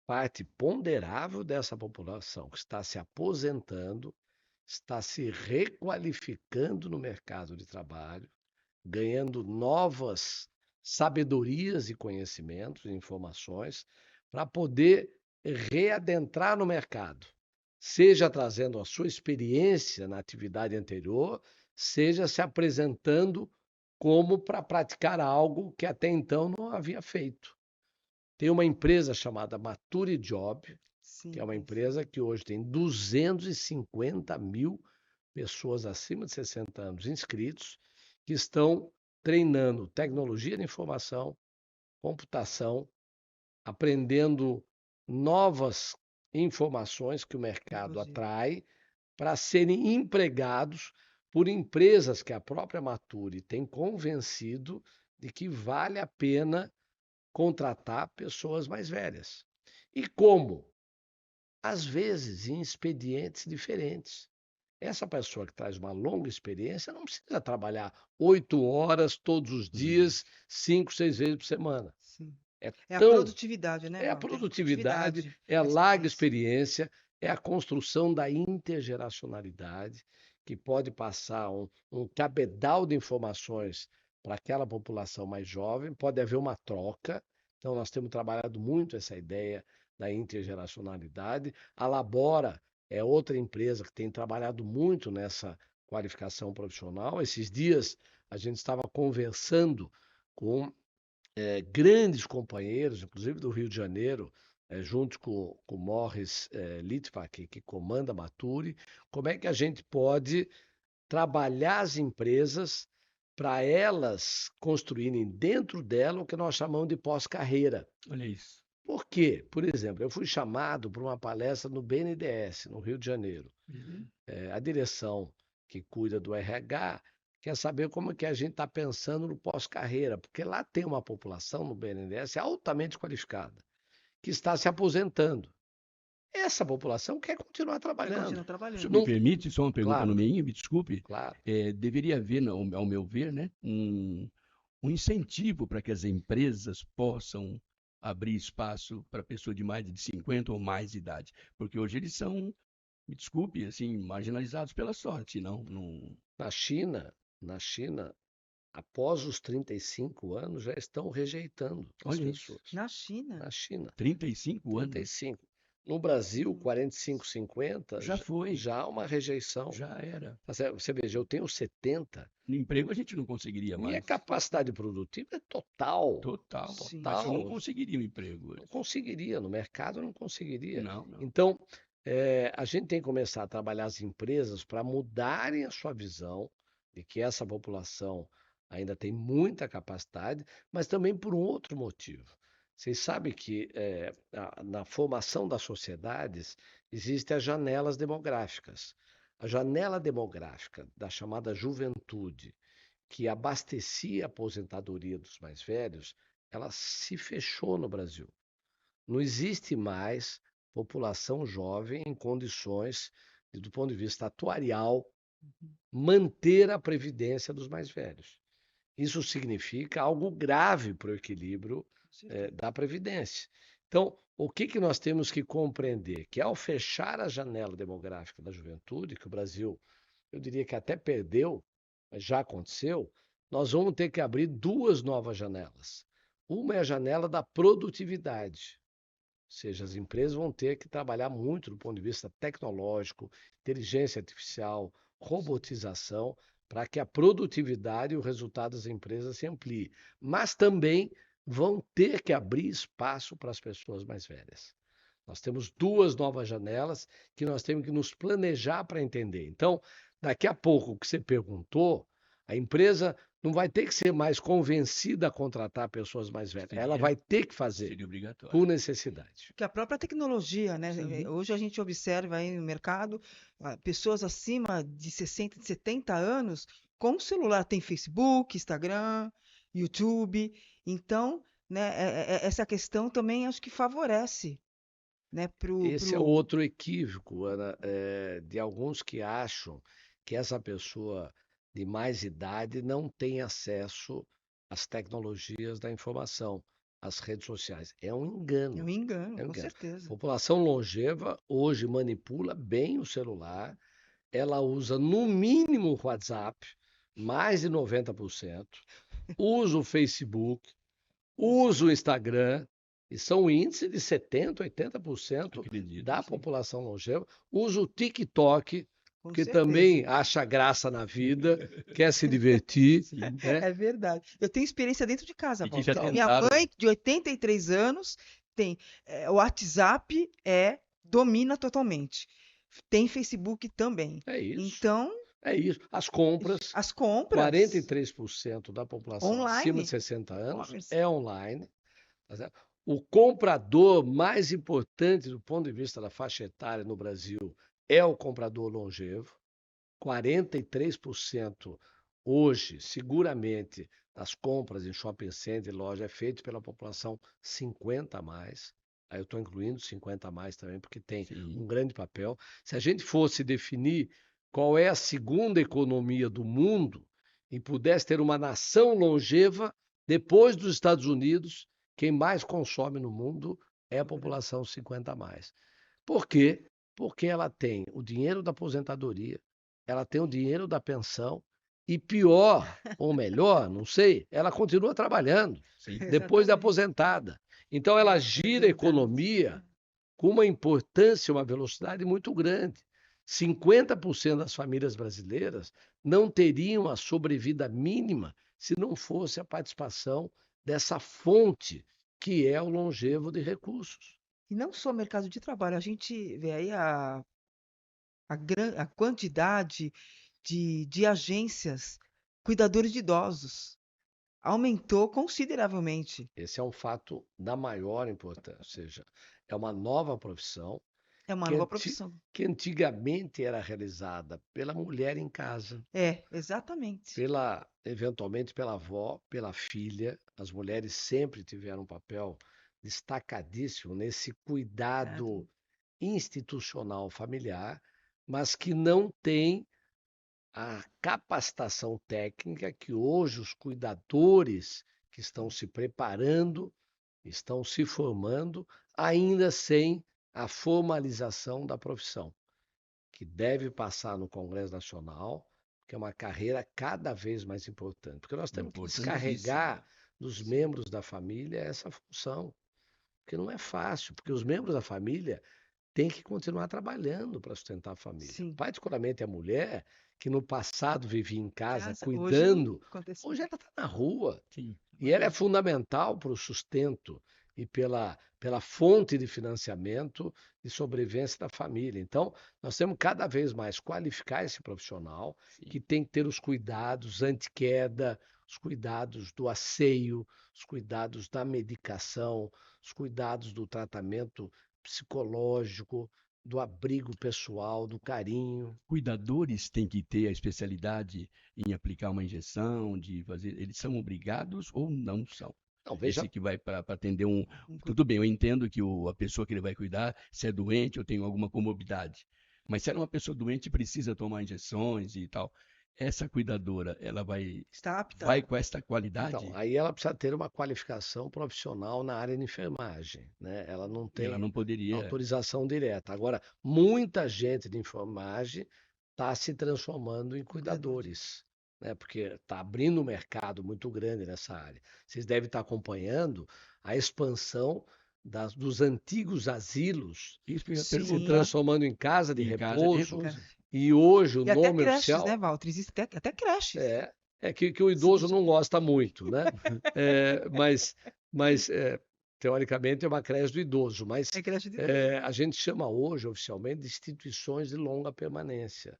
parte ponderável dessa população que está se aposentando, está se requalificando no mercado de trabalho, ganhando novas sabedorias e conhecimentos e informações para poder readentrar no mercado, seja trazendo a sua experiência na atividade anterior, seja se apresentando como para praticar algo que até então não havia feito. Tem uma empresa chamada Mature Job, que é uma empresa que hoje tem 250 mil pessoas acima de 60 anos inscritos, que estão treinando tecnologia de informação, computação, aprendendo novas informações que o mercado atrai para serem empregados por empresas que a própria Mature tem convencido de que vale a pena contratar pessoas mais velhas. E como? Às vezes em expedientes diferentes. Essa pessoa que traz uma longa experiência não precisa trabalhar 8 horas todos os dias, 5, 6 vezes por semana. Sim. É a tão... produtividade, né? É a Walter? produtividade, é a larga experiência, é a construção da intergeracionalidade, que pode passar um cabedal de informações para aquela população mais jovem, pode haver uma troca. Então, nós temos trabalhado muito essa ideia da intergeracionalidade. A Labora é outra empresa que tem trabalhado muito nessa qualificação profissional. Esses dias a gente estava conversando com grandes companheiros, inclusive do Rio de Janeiro, junto com o Morris Litvak, que comanda a Maturi, como é que a gente pode trabalhar as empresas para elas construírem dentro dela o que nós chamamos de pós-carreira. Olha isso. Por quê? Por exemplo, eu fui chamado para uma palestra no BNDES, no Rio de Janeiro. Uhum. A direção que cuida do RH quer saber como é que a gente está pensando no pós-carreira, porque lá tem uma população no BNDES altamente qualificada, que está se aposentando. Essa população quer continuar Vai trabalhando. continuar O trabalhando. senhor me Não, permite, só uma pergunta no claro, meio, me desculpe. claro. Deveria haver, ao meu ver, né, um incentivo para que as empresas possam abrir espaço para pessoas de mais de 50 ou mais de idade. Porque hoje eles são, me desculpe, assim, marginalizados pela sorte, não. Na China, após os 35 anos, já estão rejeitando as Olha isso, pessoas. Na China. Na China, 35 anos, 35. No Brasil, 45, 50, já foi, já há uma rejeição. já era. Você veja, eu tenho 70, No emprego a gente não conseguiria minha mais. capacidade produtiva é total. Total. Sim. Mas eu não Total. conseguiria um emprego Não hoje. conseguiria, no mercado eu não conseguiria. Não, não. Então, a gente tem que começar a trabalhar as empresas para mudarem a sua visão de que essa população ainda tem muita capacidade, mas também por um outro motivo. Vocês sabem que na formação das sociedades existem as janelas demográficas. A janela demográfica da chamada juventude, que abastecia a aposentadoria dos mais velhos, ela se fechou no Brasil. Não existe mais população jovem em condições, do ponto de vista atuarial, manter a previdência dos mais velhos. Isso significa algo grave para o equilíbrio Com certeza. da previdência. Então, o que nós temos que compreender? Que ao fechar a janela demográfica da juventude, que o Brasil, eu diria que até perdeu, mas já aconteceu, nós vamos ter que abrir duas novas janelas. Uma é a janela da produtividade, ou seja, as empresas vão ter que trabalhar muito do ponto de vista tecnológico, inteligência artificial, robotização, para que a produtividade e o resultado das empresas se amplie. Mas também vão ter que abrir espaço para as pessoas mais velhas. Nós temos duas novas janelas que nós temos que nos planejar para entender. Então, daqui a pouco, o que você perguntou, a empresa não vai ter que ser mais convencida a contratar pessoas mais velhas. Ela vai ter que fazer Seria obrigatório. por necessidade. Que a própria tecnologia, né? Sim. Hoje a gente observa aí no mercado pessoas acima de 60, de 70 anos com celular. Tem Facebook, Instagram, YouTube. Então, né, essa questão também acho que favorece, né, Esse é outro equívoco, Ana, de alguns que acham que essa pessoa de mais idade não tem acesso às tecnologias da informação, às redes sociais. É um engano. É um engano, É um com engano. A certeza. população longeva hoje manipula bem o celular, ela usa no mínimo o WhatsApp, mais de 90%, usa o Facebook, usa o Instagram, e são índices de 70%, 80% Acredito, da sim. população longeva, usa o TikTok, Com que certeza. também acha graça na vida, quer se divertir, Sim. né? É verdade. Eu tenho experiência dentro de casa, E que Paulo. já Minha tentaram. mãe, de 83 anos, tem o WhatsApp, domina totalmente. Tem Facebook também. É isso, Então, é isso. As compras, as compras 43% da população acima de online, 60 anos e-commerce. é online. Tá certo? O comprador mais importante do ponto de vista da faixa etária no Brasil é o comprador longevo. 43% hoje, seguramente, das compras em shopping center e loja é feito pela população 50 a mais. Aí eu estou incluindo 50 a mais também, porque tem Sim. um grande papel. Se a gente fosse definir qual é a segunda economia do mundo e pudesse ter uma nação longeva, depois dos Estados Unidos, quem mais consome no mundo é a população 50 a mais. Por quê? Porque ela tem o dinheiro da aposentadoria, ela tem o dinheiro da pensão E pior, ou melhor, não sei, ela continua trabalhando Sim. depois de Exatamente. aposentada. Então, ela É gira a verdade. economia com uma importância e uma velocidade muito grande. 50% das famílias brasileiras não teriam a sobrevida mínima se não fosse a participação dessa fonte que é o longevo de recursos. E não só mercado de trabalho, a gente vê aí a quantidade de agências cuidadores de idosos aumentou consideravelmente. Esse é um fato da maior importância, ou seja, é uma nova profissão É uma que, nova profissão. que antigamente era realizada pela mulher em casa, É, exatamente. eventualmente pela avó, pela filha. As mulheres sempre tiveram um papel destacadíssimo nesse cuidado Verdade. institucional familiar, mas que não tem a capacitação técnica que hoje os cuidadores que estão se preparando, estão se formando, ainda sem a formalização da profissão, que deve passar no Congresso Nacional, que é uma carreira cada vez mais importante, porque nós temos que Importantíssimo. descarregar dos Sim. membros da família essa função, porque não é fácil, porque os membros da família têm que continuar trabalhando para sustentar a família. Sim. Particularmente a mulher, que no passado vivia em casa Casa, hoje não cuidando, acontece hoje mais. ela está na rua. Sim. E ela é Verdade. fundamental para o sustento e pela fonte de financiamento e sobrevivência da família. Então, nós temos cada vez mais qualificar esse profissional Sim. que tem que ter os cuidados anti-queda, os cuidados do asseio, os cuidados da medicação, os cuidados do tratamento psicológico, do abrigo pessoal, do carinho. Cuidadores têm que ter a especialidade em aplicar uma injeção, de fazer. Eles são obrigados ou não são? Não, veja, Esse que vai para atender um. Um Tudo bem, eu entendo que a pessoa que ele vai cuidar, se é doente ou tem alguma comorbidade. Mas se ela é uma pessoa doente e precisa tomar injeções e tal, essa cuidadora, ela está apta. vai com esta então, qualidade aí ela precisa ter uma qualificação profissional na área de enfermagem, né? Ela não e ela tem não poderia. autorização direta. Agora, muita gente de enfermagem está se transformando em Um cuidador. cuidadores, né? Porque está abrindo um mercado muito grande nessa área. Vocês devem estar acompanhando a expansão dos antigos asilos Isso que eu ia se Sim, perguntar transformando em casa de em casa de repouso. repouso. E hoje o e até nome creches, né, oficial Walter? Existem até creches. é que o idoso Seguinte, não gosta muito, né? Mas teoricamente é uma creche do idoso, mas é creche de idoso. a gente chama hoje oficialmente de instituições de longa permanência,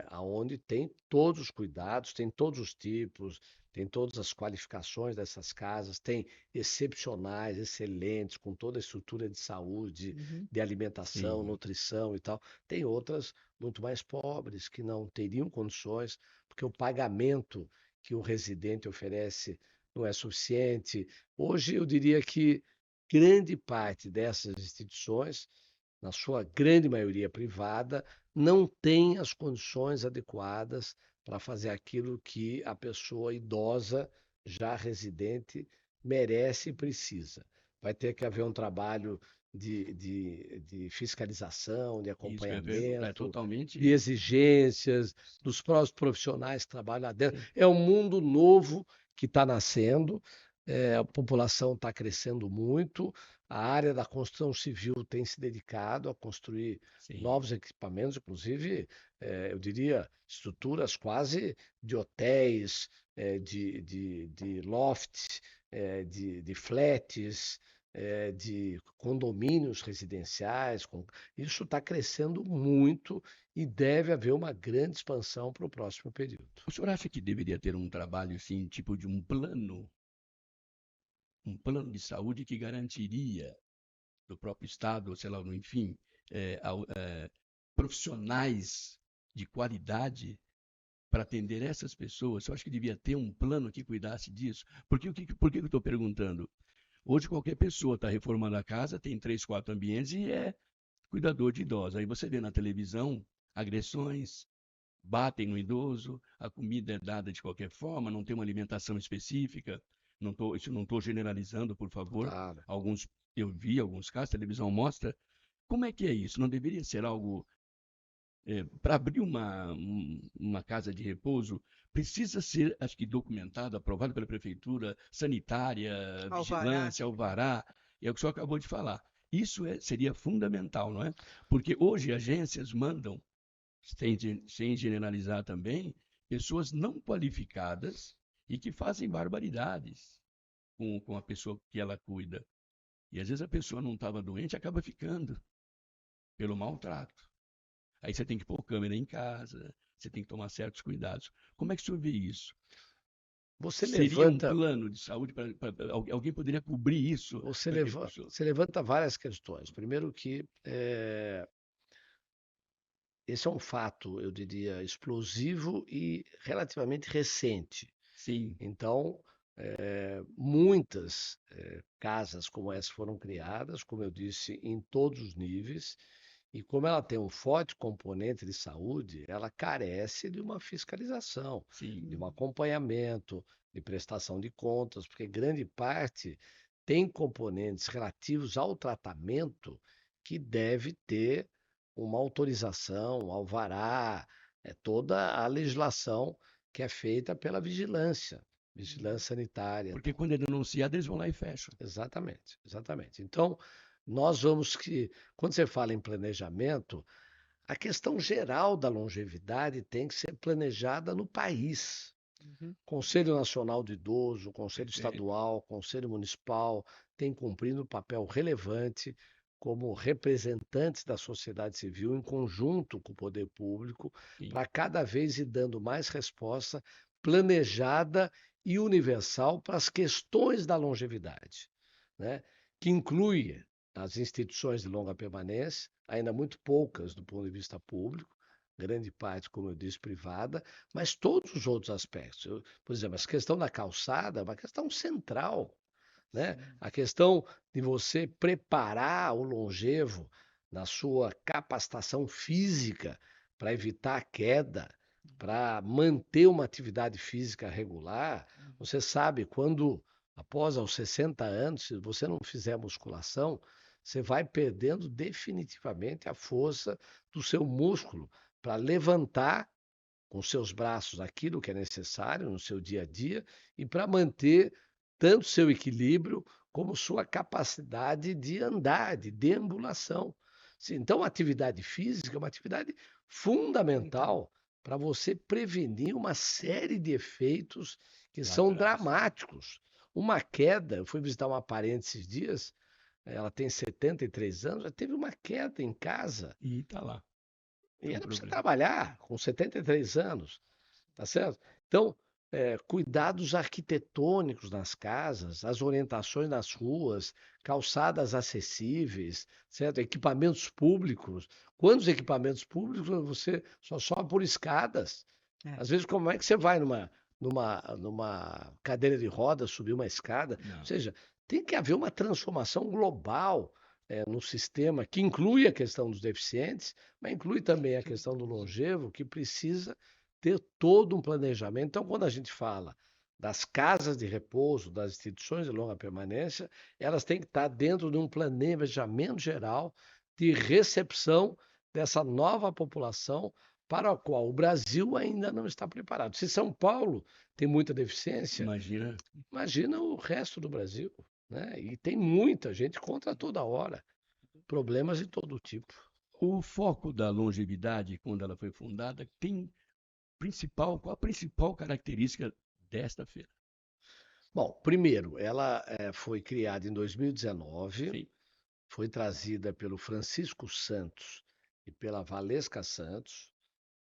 aonde tem todos os cuidados, tem todos os tipos, tem todas as qualificações dessas casas, tem excepcionais, excelentes, com toda a estrutura de saúde, Uhum. de alimentação, Sim, nutrição e tal. Tem outras muito mais pobres que não teriam condições, porque o pagamento que o residente oferece não é suficiente. Hoje eu diria que grande parte dessas instituições, na sua grande maioria privada, não tem as condições adequadas para fazer aquilo que a pessoa idosa, já residente, merece e precisa. Vai ter que haver um trabalho de fiscalização, de isso que eu ia perguntar. É acompanhamento, de totalmente. exigências dos próprios profissionais que trabalham lá dentro. Sim, É um mundo novo que está nascendo, a população está crescendo muito, a área da construção civil tem se dedicado a construir sim. novos equipamentos, inclusive, eu diria, estruturas quase de hotéis, de lofts, de flats, de condomínios residenciais. Isso está crescendo muito e deve haver uma grande expansão para o próximo período. O senhor acha que deveria ter um trabalho assim, tipo de um plano de saúde que garantiria do próprio Estado, ou sei lá, enfim, profissionais de qualidade para atender essas pessoas? Eu acho que devia ter um plano que cuidasse disso. Por que eu estou perguntando? Hoje qualquer pessoa está reformando a casa, tem 3, 4 ambientes e é cuidador de idosos. Aí você vê na televisão agressões, batem no idoso, a comida é dada de qualquer forma, não tem uma alimentação específica. Isso não estou generalizando, por favor. Claro. Eu vi alguns casos, a televisão mostra. Como é que é isso? Não deveria ser algo para abrir uma casa de repouso, precisa ser, acho que, documentado, aprovado pela prefeitura, sanitária, Alvará. vigilância, alvará, é o que o senhor acabou de falar. Isso seria fundamental, não é? Porque hoje agências mandam, sem generalizar também, pessoas não qualificadas e que fazem barbaridades com a pessoa que ela cuida. E às vezes a pessoa não estava doente e acaba ficando pelo maltrato. Aí você tem que pôr câmera em casa, você tem que tomar certos cuidados. Como é que o senhor vê isso? Você Seria um levanta, plano de saúde para alguém poderia cobrir isso você para que as leva, pessoas. você levanta várias questões. Primeiro que esse é um fato, eu diria, explosivo e relativamente recente. Sim, Então, muitas casas como essa foram criadas, como eu disse, em todos os níveis, e como ela tem um forte componente de saúde, ela carece de uma fiscalização, de um sim, acompanhamento, de prestação de contas, porque grande parte tem componentes relativos ao tratamento que deve ter uma autorização, um alvará, toda a legislação que é feita pela vigilância sanitária. porque quando é denunciado, eles vão lá e fecham. Exatamente, exatamente. Então, nós vamos que, quando você fala em planejamento, a questão geral da longevidade tem que ser planejada no país. Uhum. Conselho Nacional do Idoso, Conselho Perfeito. Estadual, Conselho Municipal têm cumprido um papel relevante como representantes da sociedade civil em conjunto com o poder público Sim, para cada vez ir dando mais resposta planejada e universal para as questões da longevidade, né? Que inclui as instituições de longa permanência, ainda muito poucas do ponto de vista público, grande parte, como eu disse, privada, mas todos os outros aspectos. Por exemplo, essa questão da calçada é uma questão central, né? Sim. A questão de você preparar o longevo na sua capacitação física para evitar a queda, para manter uma atividade física regular. Você sabe, quando após aos 60 anos, se você não fizer musculação, você vai perdendo definitivamente a força do seu músculo para levantar com seus braços aquilo que é necessário no seu dia a dia e para manter tanto seu equilíbrio como sua capacidade de andar, de deambulação. Então, a atividade física é uma atividade Fundamental. fundamental para você prevenir uma série de efeitos que lá são atrás. dramáticos. Uma queda, eu fui visitar uma parente esses dias, ela tem 73 anos, já teve uma queda em casa E está lá, e é um ela precisa problema. trabalhar com 73 anos, tá certo? Então, cuidados arquitetônicos nas casas, as orientações nas ruas, calçadas acessíveis, certo? Equipamentos públicos. Quantos equipamentos públicos você só sobe por escadas? É. Às vezes, como é que você vai numa cadeira de rodas subir uma escada? Ou Não, seja, tem que haver uma transformação global no sistema que inclui a questão dos deficientes, mas inclui também a questão do longevo, que precisa ter todo um planejamento. Então, quando a gente fala das casas de repouso, das instituições de longa permanência, elas têm que estar dentro de um planejamento geral de recepção dessa nova população para a qual o Brasil ainda não está preparado. Se São Paulo tem muita deficiência, imagina. imagina o resto do Brasil, né? E tem muita gente contra toda hora, problemas de todo tipo. O foco da longevidade, quando ela foi fundada, qual a principal característica desta feira? Bom, primeiro, ela foi criada em 2019, Sim, foi trazida pelo Francisco Santos e pela Valesca Santos,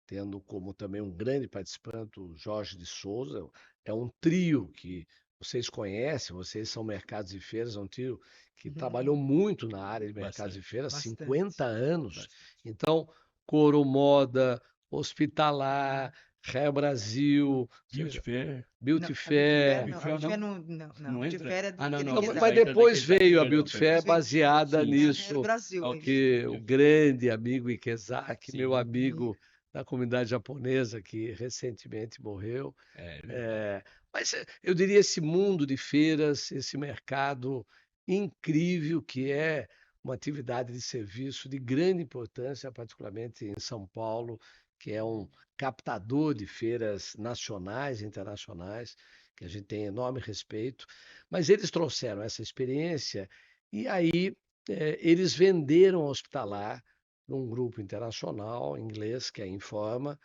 tendo como também um grande participante o Jorge de Souza. É um trio que vocês conhecem, vocês são mercados e feiras, é um trio que trabalhou muito na área de mercados e bastante, feiras, 50 Bastante. anos. bastante. Então, Coro Moda, Hospitalar, Raia Brasil, ou Beauty seja, Fair, Beauty Não, a Beauty Fair Fair. não. A Beauty Fair Beauty Fair não, não, não, não. A não Beauty entra. Fair é Ah, não, não, Não, não mas vai Quetzak. entrar depois naquele. veio a Perdão, Beauty perdão. Fair Depois veio baseada Sim, a Hair nisso, Brasil, é isso. que o grande amigo Ikezaki, meu Sim, amigo Isso. da comunidade japonesa, que recentemente morreu. é verdade. É, mas eu diria esse mundo de feiras, esse mercado incrível que é uma atividade de serviço de grande importância, particularmente em São Paulo, que é um captador de feiras nacionais e internacionais, que a gente tem enorme respeito. Mas eles trouxeram essa experiência e aí eles venderam a Hospitalar para um grupo internacional inglês, que é a Informa,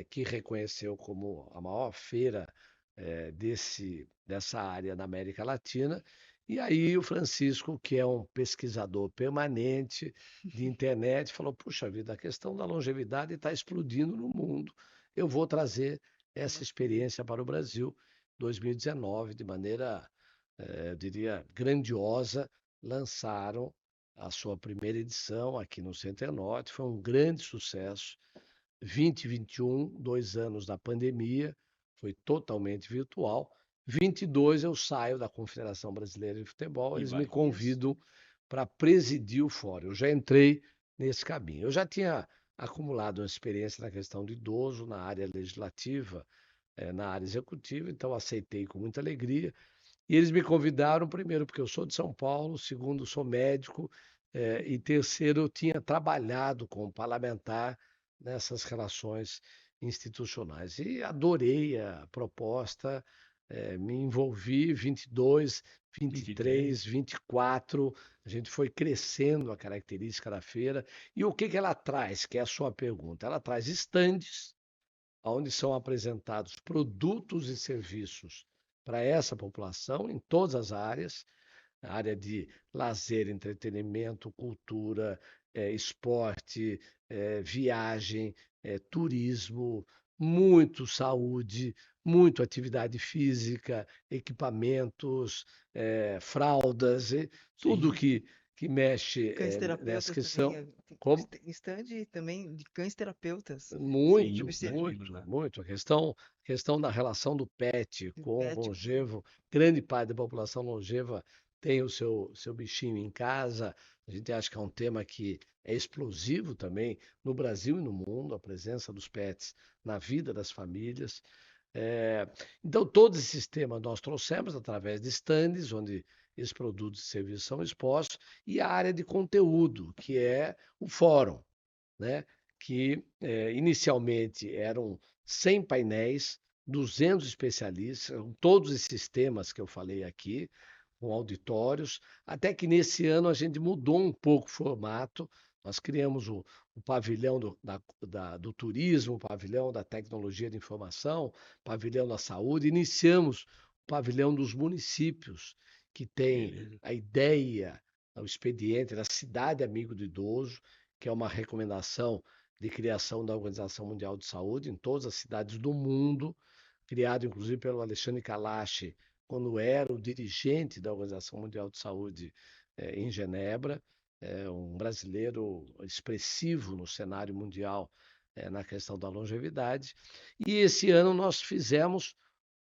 que reconheceu como a maior feira dessa área na América Latina. E aí o Francisco, que é um pesquisador permanente de internet, falou: puxa vida, a questão da longevidade está explodindo no mundo. Eu vou trazer essa experiência para o Brasil. 2019, de maneira, eu diria, grandiosa, lançaram a sua primeira edição aqui no Center Norte. Foi um grande sucesso. 2021, 2 anos da pandemia, foi totalmente virtual. 22 eu saio da Confederação Brasileira de Futebol, eles me convidam para presidir o fórum. Eu já entrei nesse caminho. Eu já tinha acumulado uma experiência na questão do idoso, na área legislativa, na área executiva, então aceitei com muita alegria. E eles me convidaram, primeiro, porque eu sou de São Paulo, segundo, sou médico, e terceiro, eu tinha trabalhado como parlamentar nessas relações institucionais. E adorei a proposta, me envolvi, 22, 23, 24, a gente foi crescendo a característica da feira. E o que que ela traz, que é a sua pergunta? Ela traz estandes, onde são apresentados produtos e serviços para essa população em todas as áreas, a área de lazer, entretenimento, cultura, esporte, viagem, turismo, muito saúde, muito atividade física, equipamentos, fraldas, tudo Sim. que mexe Cães nessa terapeutas questão. também. Como? Estande também de cães terapeutas. Sim, Muito, os pets, muito, né? muito. A questão da relação do pet Do com o pet. longevo, grande parte da população longeva tem o seu bichinho em casa. A gente acha que é um tema que é explosivo também no Brasil e no mundo, a presença dos pets na vida das famílias. É, então, todos esses temas nós trouxemos através de stands, onde esses produtos e serviços são expostos, e a área de conteúdo, que é o fórum, né? Que inicialmente eram 100 painéis, 200 especialistas, todos esses temas que eu falei aqui, com auditórios, até que nesse ano a gente mudou um pouco o formato. Nós criamos o pavilhão do turismo, o pavilhão da tecnologia de informação, o pavilhão da saúde, iniciamos o pavilhão dos municípios, que tem Beleza. a ideia, o expediente da cidade amigo do idoso, que é uma recomendação de criação da Organização Mundial de Saúde em todas as cidades do mundo, criado inclusive pelo Alexandre Kalash, quando era o dirigente da Organização Mundial de Saúde em Genebra, um brasileiro expressivo no cenário mundial na questão da longevidade. E esse ano nós fizemos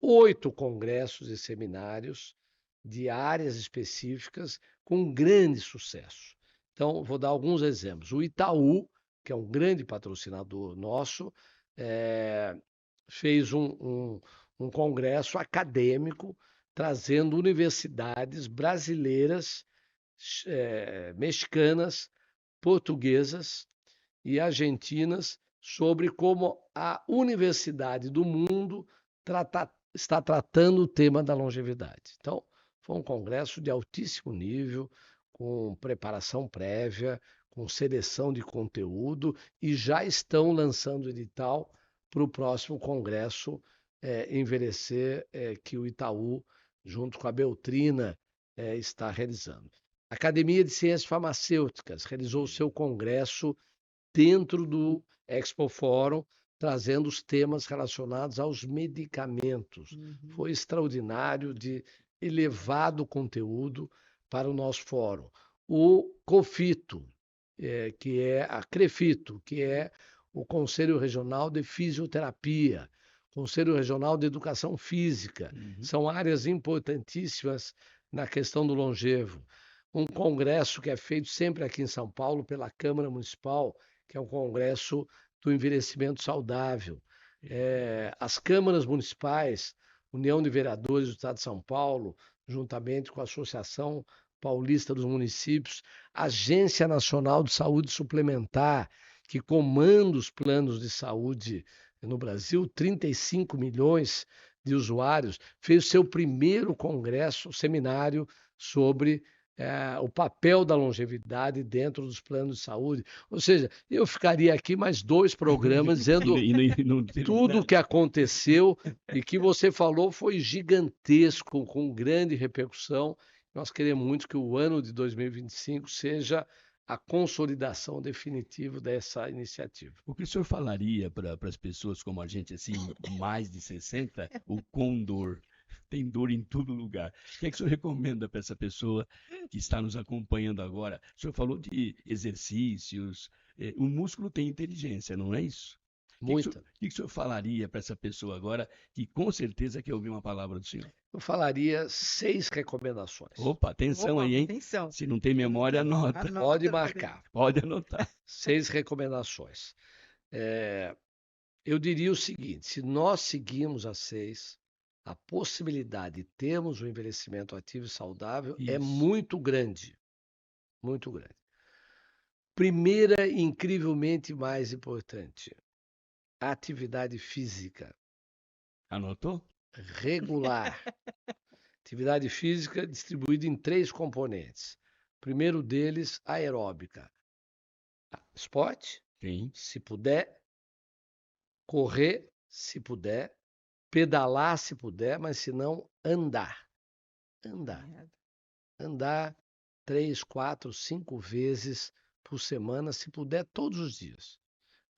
8 congressos e seminários de áreas específicas com grande sucesso. Então, vou dar alguns exemplos. O Itaú, que é um grande patrocinador nosso, fez um congresso acadêmico trazendo universidades brasileiras, mexicanas, portuguesas e argentinas sobre como a universidade do mundo está tratando o tema da longevidade. Então, foi um congresso de altíssimo nível, com preparação prévia, com seleção de conteúdo, e já estão lançando edital para o próximo congresso Envelhecer, que o Itaú, junto com a Beltrina, está realizando. A Academia de Ciências Farmacêuticas realizou o seu congresso dentro do Expo Fórum, trazendo os temas relacionados aos medicamentos. Foi extraordinário, de elevado conteúdo para o nosso fórum. O COFITO, que é a CREFITO, que é o Conselho Regional de Fisioterapia, Conselho Regional de Educação Física, são áreas importantíssimas na questão do longevo. Um congresso que é feito sempre aqui em São Paulo pela Câmara Municipal, que é um congresso do envelhecimento saudável. As câmaras municipais, União de Vereadores do Estado de São Paulo, juntamente com a Associação Paulista dos Municípios, Agência Nacional de Saúde Suplementar, que comanda os planos de saúde no Brasil, 35 milhões de usuários, fez o seu primeiro congresso, seminário sobre o papel da longevidade dentro dos planos de saúde. Ou seja, eu ficaria aqui mais 2 programas dizendo tudo o que aconteceu e que você falou foi gigantesco, com grande repercussão. Nós queremos muito que o ano de 2025 seja a consolidação definitiva dessa iniciativa. O que o senhor falaria para as pessoas como a gente, assim, mais de 60, o condor? Tem dor em todo lugar. O que é que o senhor recomenda para essa pessoa que está nos acompanhando agora? O senhor falou de exercícios. O músculo tem inteligência, não é isso? Muita. O que o senhor falaria para essa pessoa agora que com certeza quer ouvir uma palavra do senhor? Eu falaria 6 recomendações. Opa, atenção aí, hein? Atenção. Se não tem memória, anota. Pode marcar. Pode anotar. 6 recomendações. Eu diria o seguinte: se nós seguirmos as 6, a possibilidade de termos um envelhecimento ativo e saudável é Isso. muito grande. Muito grande. Primeira e incrivelmente mais importante, a atividade física Anotou? regular. Atividade física distribuída em 3 componentes. O primeiro deles, aeróbica. Esporte, Sim. se puder, correr, se puder, pedalar, se puder, mas se não, andar. Andar 3, 4, 5 vezes por semana, se puder, todos os dias.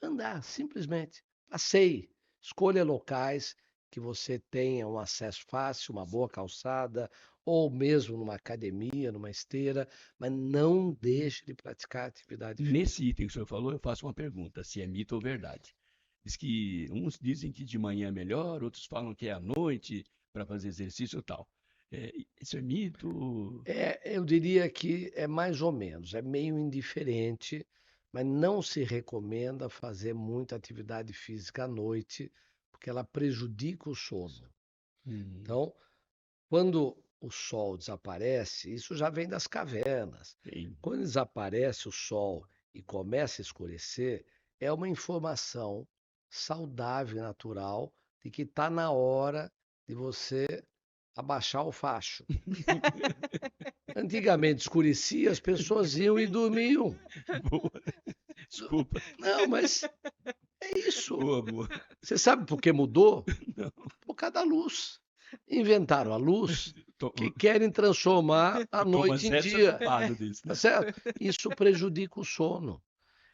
Andar, simplesmente. Passeie, escolha locais que você tenha um acesso fácil, uma boa calçada, ou mesmo numa academia, numa esteira, mas não deixe de praticar atividade física. Nesse item que o senhor falou, eu faço uma pergunta, se é mito ou verdade. Uns dizem que de manhã é melhor, outros falam que é à noite para fazer exercício e tal. Isso é mito? Eu diria que é mais ou menos, é meio indiferente, mas não se recomenda fazer muita atividade física à noite, porque ela prejudica o sono. Então, quando o sol desaparece, isso já vem das cavernas. Sim. Quando desaparece o sol e começa a escurecer, é uma informação saudável e natural de que está na hora de você abaixar o facho. Antigamente escurecia, as pessoas iam e dormiam. Boa. Desculpa. Não, mas é isso. Boa, boa. Você sabe por que mudou? Não. Por causa da luz. Inventaram a luz que querem transformar a noite em dia. Disso, né? Tá certo? Isso prejudica o sono.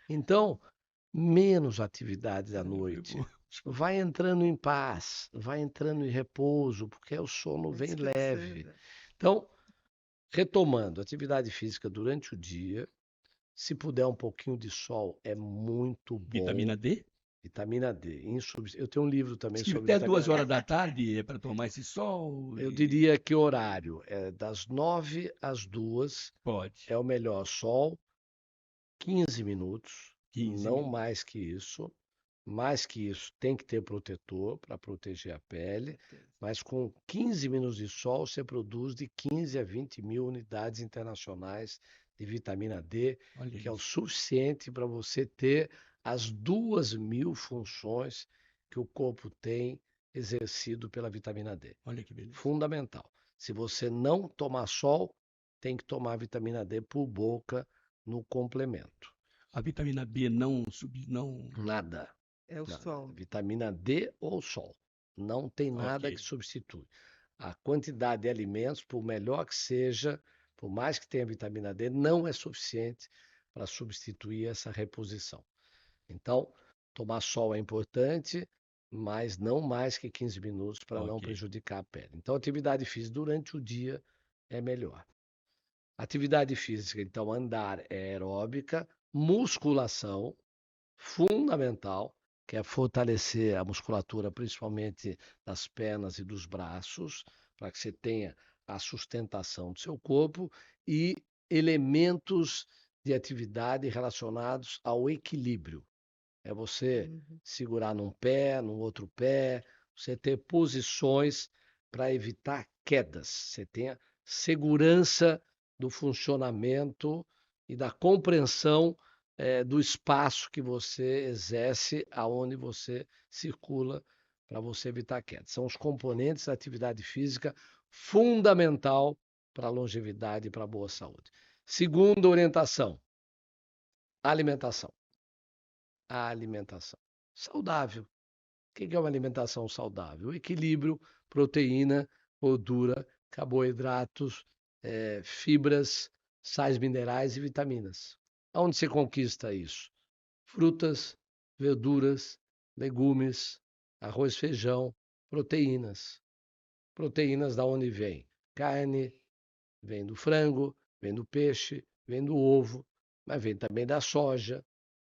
Então, menos atividades à noite. Vai entrando em paz, vai entrando em repouso, porque o sono vem leve. Então, retomando, atividade física durante o dia. Se puder um pouquinho de sol, é muito bom. Vitamina D? Vitamina D. Eu tenho um livro também Diz que sobre até vitamina 2 horas da tarde é para tomar esse sol. Eu diria que o horário é das 9 às 2. Pode. É o melhor sol, 15 minutos, 15 não minutos. mais que isso. Mais que isso, tem que ter protetor para proteger a pele, mas com 15 minutos de sol, você produz de 15 a 20 mil unidades internacionais de vitamina D, Olha que é o isso. suficiente para você ter as 2.000 funções que o corpo tem exercido pela vitamina D. Olha que beleza. Fundamental. Se você não tomar sol, tem que tomar vitamina D por boca no complemento. A vitamina B não. Nada. É o sol. Vitamina D ou sol. Não tem nada Ok. que substitui. A quantidade de alimentos, por melhor que seja, por mais que tenha vitamina D, não é suficiente para substituir essa reposição. Então, tomar sol é importante, mas não mais que 15 minutos para não Ok. prejudicar a pele. Então, atividade física durante o dia é melhor. Atividade física, então, andar é aeróbica, musculação, fundamental, que é fortalecer a musculatura, principalmente das pernas e dos braços, para que você tenha a sustentação do seu corpo, e elementos de atividade relacionados ao equilíbrio. É você segurar num pé, no outro pé, você ter posições para evitar quedas, você tenha segurança do funcionamento e da compreensão do espaço que você exerce, aonde você circula, para você evitar queda. São os componentes da atividade física fundamental para a longevidade e para a boa saúde. Segunda orientação, alimentação. A alimentação saudável. O que é uma alimentação saudável? O equilíbrio, proteína, gordura, carboidratos, fibras, sais minerais e vitaminas. Aonde se conquista isso? Frutas, verduras, legumes, arroz, feijão, proteínas. Proteínas da onde vem? Carne, vem do frango, vem do peixe, vem do ovo, mas vem também da soja,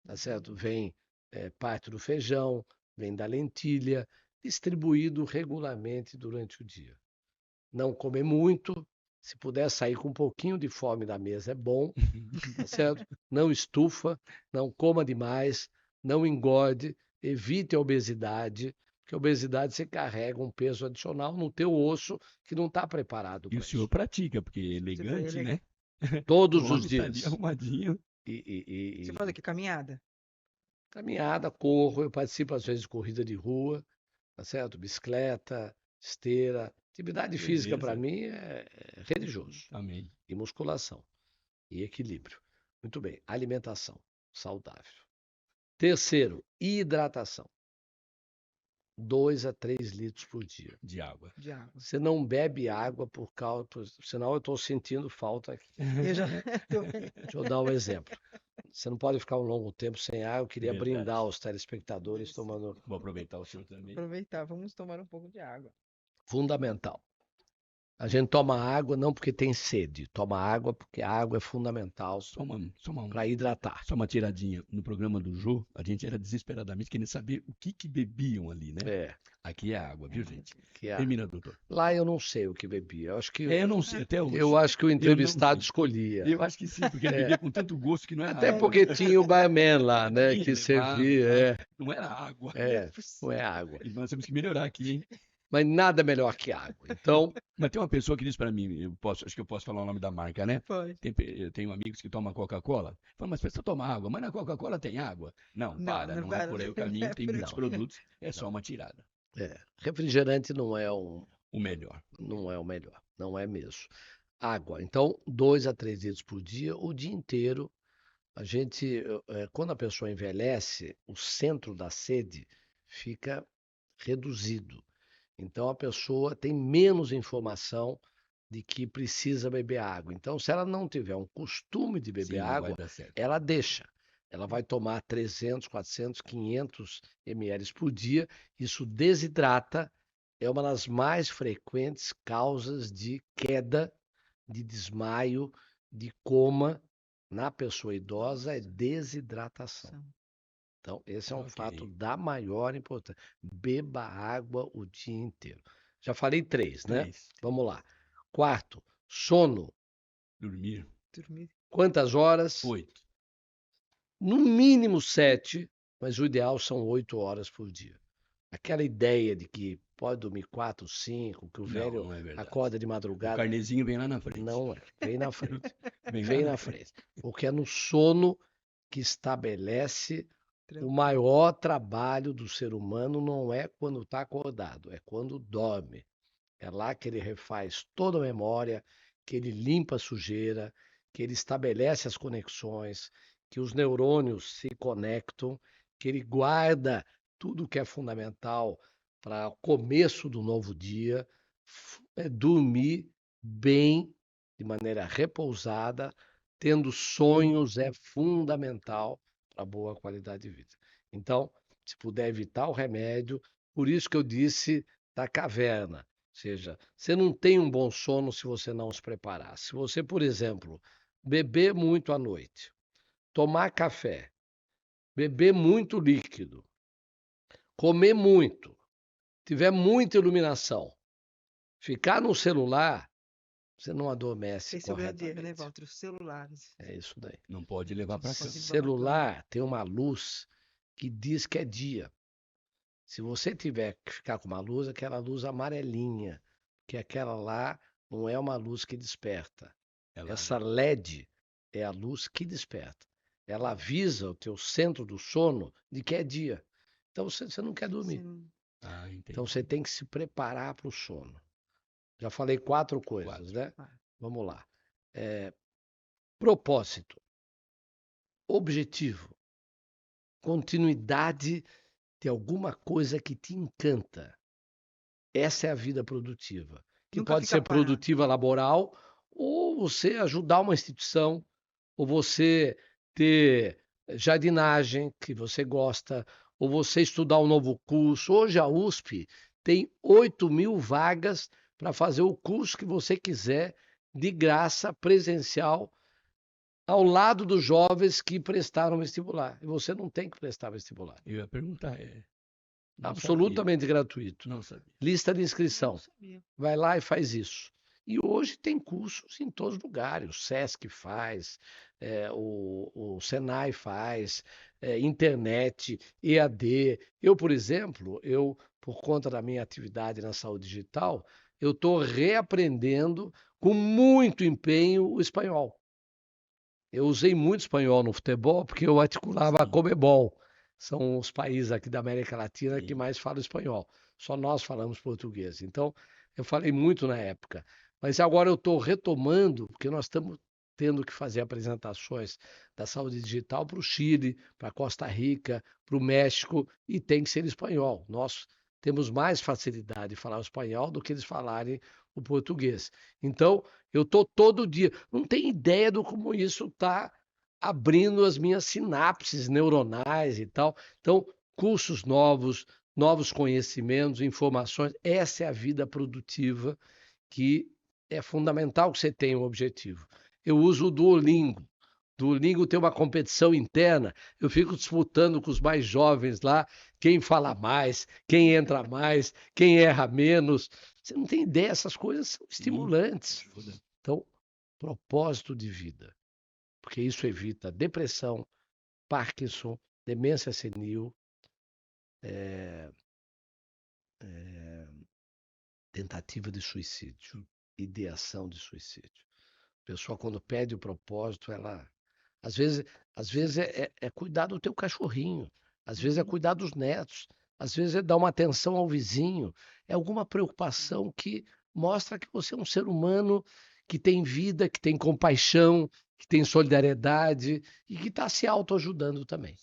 tá certo? Vem parte do feijão, vem da lentilha, distribuído regularmente durante o dia. Não comer muito, se puder sair com um pouquinho de fome da mesa é bom, tá certo? Não estufa, não coma demais, não engorde, evite a obesidade, porque a obesidade você carrega um peso adicional no teu osso que não está preparado E para o senhor isso. pratica, porque é elegante, né? Todos O os homem tá ali dias. arrumadinho. Você faz aqui caminhada? Caminhada, corro, eu participo às vezes de corrida de rua, tá certo? Bicicleta, esteira. Atividade física para Beleza. mim é religioso. Amém. E musculação. E equilíbrio. Muito bem. Alimentação saudável. Terceiro, hidratação. 2 a 3 litros por dia. De água. De água. Você não bebe água senão eu estou sentindo falta aqui. Eu já tô... Deixa eu dar um exemplo. Você não pode ficar um longo tempo sem água. Eu queria Verdade. brindar os telespectadores tomando. Vou aproveitar o senhor também. aproveitar, vamos tomar um pouco de água. Fundamental. A gente toma água não porque tem sede, toma água porque a água é fundamental para hidratar. Só uma tiradinha. No programa do Jô, a gente era desesperadamente querendo saber o que bebiam ali, né? É, Aqui é água, viu, gente? que é. Termina, doutor. Lá eu não sei o que bebia. Eu acho que Eu não sei até hoje. eu acho que o entrevistado sei. escolhia. Eu acho que sim, porque ele bebia com tanto gosto que não era Até água. porque tinha o barman lá, né, Sim, que levava, servia. Não era água. Não é água. E nós temos que melhorar aqui, hein? Mas nada melhor que água. Então, Mas tem uma pessoa que disse para mim, acho que eu posso falar o nome da marca, né? Pode. Eu tenho amigos que tomam Coca-Cola. Falam, mas precisa tomar água. Mas na Coca-Cola tem água? Não, Não, para, não não é para. por aí o caminho. Tem muitos Não. produtos, é só uma tirada. refrigerante não é O melhor. não é o melhor. Não é mesmo. Água. Então, 2 a 3 litros por dia, o dia inteiro. A gente, quando a pessoa envelhece, o centro da sede fica reduzido. Então, a pessoa tem menos informação de que precisa beber água. Então, se ela não tiver um costume de beber Sim, não vai água, dar certo. ela deixa. Ela vai tomar 300, 400, 500 ml por dia. Isso desidrata. É uma das mais frequentes causas de queda, de desmaio, de coma na pessoa idosa é desidratação. Então, esse é um Ok. fato da maior importância. Beba água o dia inteiro. Já falei 3, né? 3. Vamos lá. Quarto, sono. Dormir. Quantas horas? 8. No mínimo 7, mas o ideal são 8 horas por dia. Aquela ideia de que pode dormir 4, 5, que o velho Não é verdade. acorda de O madrugada. carnezinho vem lá na frente. Não é. Vem na frente. Vem lá Vem na na frente. Porque é no sono que estabelece o maior trabalho do ser humano. Não é quando está acordado, é quando dorme. É lá que ele refaz toda a memória, que ele limpa a sujeira, que ele estabelece as conexões, que os neurônios se conectam, que ele guarda tudo que é fundamental para o começo do novo dia. Dormir bem, de maneira repousada, tendo sonhos é fundamental para a boa qualidade de vida. Então, se puder evitar o remédio, por isso que eu disse da caverna. Ou seja, você não tem um bom sono se você não se preparar. Se você, por exemplo, beber muito à noite, tomar café, beber muito líquido, comer muito, tiver muita iluminação, ficar no celular, você não adormece Esse é o grande erro, né, corretamente. Walter? Os celulares. É isso daí. Não pode levar para casa. Celular tem uma luz que diz que é dia. Se você tiver que ficar com uma luz, aquela luz amarelinha, que aquela lá não é uma luz que desperta. Essa LED é a luz que desperta. Ela avisa o teu centro do sono de que é dia. Então você não quer dormir. Sim. Então você tem que se preparar para o sono. Já falei 4 coisas, né? Vamos lá. Propósito, objetivo, continuidade de alguma coisa que te encanta. Essa é a vida produtiva. Que Nunca pode fica ser parado. produtiva laboral, ou você ajudar uma instituição, ou você ter jardinagem que você gosta, ou você estudar um novo curso. Hoje a USP tem 8.000 vagas para fazer o curso que você quiser, de graça, presencial, ao lado dos jovens que prestaram vestibular. E você não tem que prestar vestibular. Eu ia perguntar, não Absolutamente gratuito. Não sabia. Lista de Não inscrição. sabia. Vai lá e faz isso. E hoje tem cursos em todos os lugares. O SESC faz, o Senai faz, internet, EAD. Eu, por exemplo, por conta da minha atividade na saúde digital, eu estou reaprendendo com muito empenho o espanhol. Eu usei muito espanhol no futebol porque eu articulava a Sim. Conmebol. São os países aqui da América Latina que Sim. mais falam espanhol. Só nós falamos português. Então, eu falei muito na época. Mas agora eu estou retomando, porque nós estamos tendo que fazer apresentações da saúde digital para o Chile, para a Costa Rica, para o México, e tem que ser espanhol. Nós temos mais facilidade de falar o espanhol do que eles falarem o português. Então, eu estou todo dia. Não tem ideia do como isso está abrindo as minhas sinapses neuronais e tal. Então, cursos novos, novos conhecimentos, informações. Essa é a vida produtiva que é fundamental que você tenha um objetivo. Eu uso o Duolingo. Duolingo tem uma competição interna. Eu fico disputando com os mais jovens lá, quem fala mais, quem entra mais, quem erra menos. Você não tem ideia, essas coisas são estimulantes. Então, propósito de vida, porque isso evita depressão, Parkinson, demência senil, tentativa de suicídio, ideação de suicídio. A pessoa, quando perde o propósito, ela. Às vezes é cuidar do teu cachorrinho, às vezes é cuidar dos netos, às vezes é dar uma atenção ao vizinho, é alguma preocupação que mostra que você é um ser humano que tem vida, que tem compaixão, que tem solidariedade e que está se autoajudando também.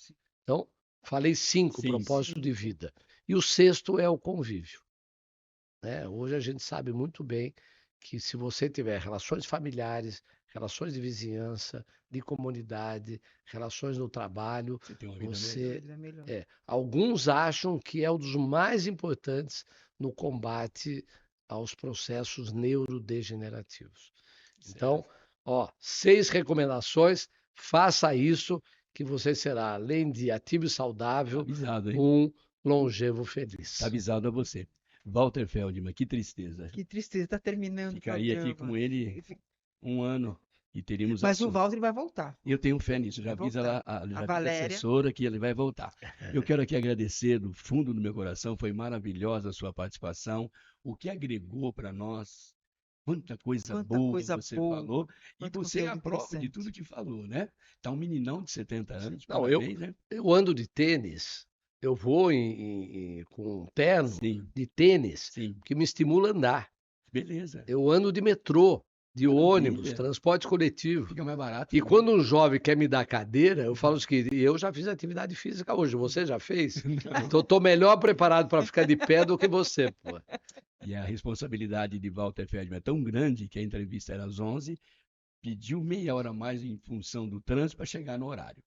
Então, falei 5, Sim, propósito de vida. E o 6º é o convívio. Hoje a gente sabe muito bem que se você tiver relações familiares, relações de vizinhança, de comunidade, relações no trabalho, Você tem uma vida você melhor. alguns acham que é um dos mais importantes no combate aos processos neurodegenerativos. Então, 6 recomendações, faça isso que você será, além de ativo e saudável, avisado, hein? um longevo feliz. Está avisado a você. Walter Feldman, que tristeza. Que tristeza, está terminando Ficaria o aqui programa. com ele um ano e teríamos Mas o assunto. Walter vai voltar. Eu tenho fé nisso, já Vai avisa voltar. lá, já A diz a Valéria. assessora que ele vai voltar. Eu quero aqui agradecer do fundo do meu coração, foi maravilhosa a sua participação, o que agregou para nós, quanta coisa boa você falou, e quanto você é a conteúdo prova de interessante. tudo que falou, né? Tá um meninão de 70 anos, Não, parabéns, né? eu ando de tênis, eu vou com um terno Sim, de tênis sim, que me estimula a andar. beleza. Eu ando de metrô, de ônibus, Maravilha. transporte coletivo. Fica mais barato. E também. quando um jovem quer me dar cadeira, eu falo que eu já fiz atividade física hoje, você já fez? Então estou melhor preparado para ficar de pé do que você, pô. E a responsabilidade de Walter Feldman é tão grande que a entrevista era às 11, pediu meia hora a mais em função do trânsito para chegar no horário.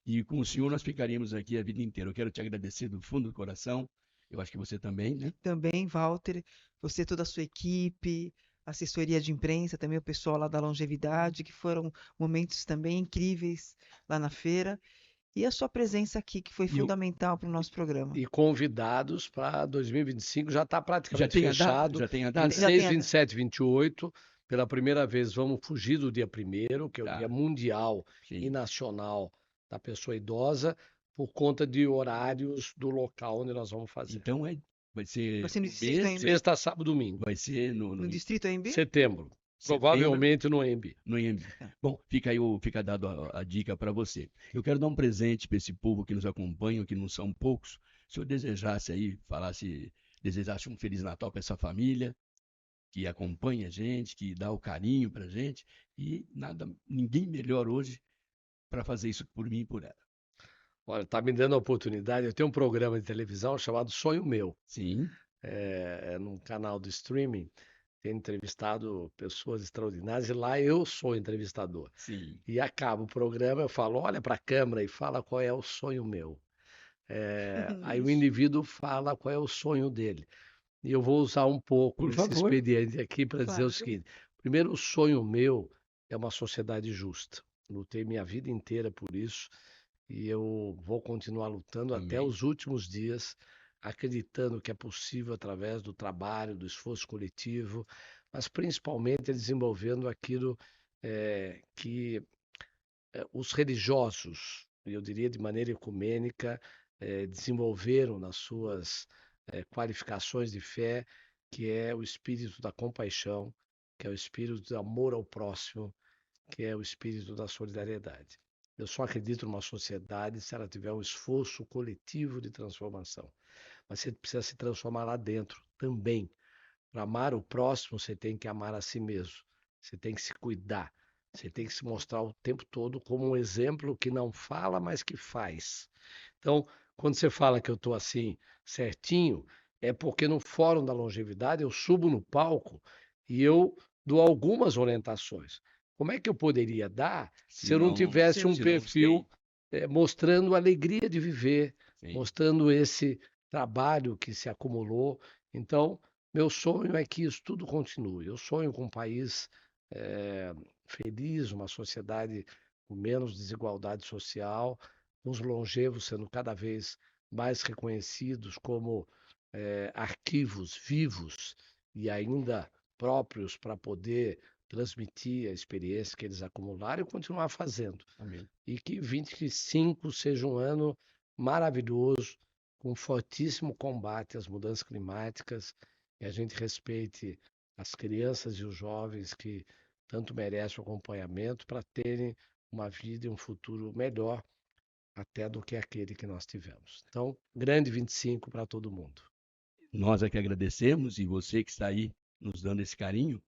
E com o senhor nós ficaríamos aqui a vida inteira. Eu quero te agradecer do fundo do coração. Eu acho que você também, né? Também, Walter, você, toda a sua equipe, assessoria de imprensa, também o pessoal lá da Longevidade, que foram momentos também incríveis lá na feira. E a sua presença aqui, que foi fundamental para o nosso programa. E convidados para 2025, já está praticamente tem fechado. Já tem a data? 26, 27, 28. Pela primeira vez, vamos fugir do dia 1º, que é o dia mundial e nacional da pessoa idosa, por conta de horários do local onde nós vamos fazer. Então vai ser no Distrito AMB? Sexta, sábado, domingo. Vai ser No Distrito AMB? Setembro. Provavelmente no EMB. No IMB. Bom, fica dado a dica para você. Eu quero dar um presente para esse povo que nos acompanha, que não são poucos. Se eu desejasse aí, desejasse um Feliz Natal para essa família, que acompanha a gente, que dá o carinho para a gente, e ninguém melhor hoje para fazer isso por mim e por ela. Olha, tá me dando a oportunidade. Eu tenho um programa de televisão chamado Sonho Meu. Sim. É num canal do streaming. Tenho entrevistado pessoas extraordinárias e lá eu sou o entrevistador. Sim. E acaba o programa, eu falo, olha para a câmera e fala qual é o sonho meu. Aí o indivíduo fala qual é o sonho dele. E eu vou usar um pouco Por esse favor. expediente aqui para dizer o Claro. seguinte. Primeiro, o sonho meu é uma sociedade justa. Lutei minha vida inteira por isso e eu vou continuar lutando até Amém. os últimos dias, acreditando que é possível através do trabalho, do esforço coletivo, mas principalmente desenvolvendo aquilo que os religiosos, eu diria de maneira ecumênica, desenvolveram nas suas qualificações de fé, que é o espírito da compaixão, que é o espírito do amor ao próximo, que é o espírito da solidariedade. Eu só acredito numa sociedade se ela tiver um esforço coletivo de transformação. Mas você precisa se transformar lá dentro também. Para amar o próximo, você tem que amar a si mesmo. Você tem que se cuidar. Você tem que se mostrar o tempo todo como um exemplo que não fala, mas que faz. Então, quando você fala que eu estou assim, certinho, é porque no Fórum da Longevidade eu subo no palco e eu dou algumas orientações. Como é que eu poderia dar se eu não tivesse um perfil mostrando a alegria de viver, mostrando esse trabalho que se acumulou? Então, meu sonho é que isso tudo continue. Eu sonho com um país feliz, uma sociedade com menos desigualdade social, com os longevos sendo cada vez mais reconhecidos como arquivos vivos e ainda próprios para poder transmitir a experiência que eles acumularam e continuar fazendo. Amém. E que 25 seja um ano maravilhoso, com fortíssimo combate às mudanças climáticas, e a gente respeite as crianças e os jovens que tanto merecem o acompanhamento para terem uma vida e um futuro melhor até do que aquele que nós tivemos. Então, grande 25 para todo mundo. Nós é que agradecemos, e você que está aí nos dando esse carinho,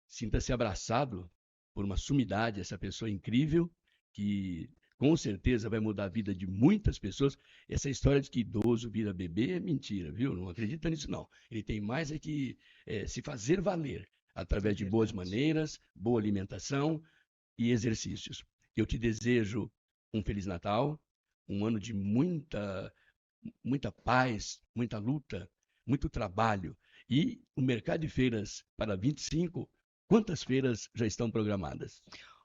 sinta-se abraçado por uma sumidade, essa pessoa incrível, que com certeza vai mudar a vida de muitas pessoas. Essa história de que idoso vira bebê é mentira, viu? Não acredita nisso, não. Ele tem mais que se fazer valer através de boas maneiras, boa alimentação e exercícios. Eu te desejo um Feliz Natal, um ano de muita paz, muita luta, muito trabalho. E o mercado de feiras para 25, quantas feiras já estão programadas?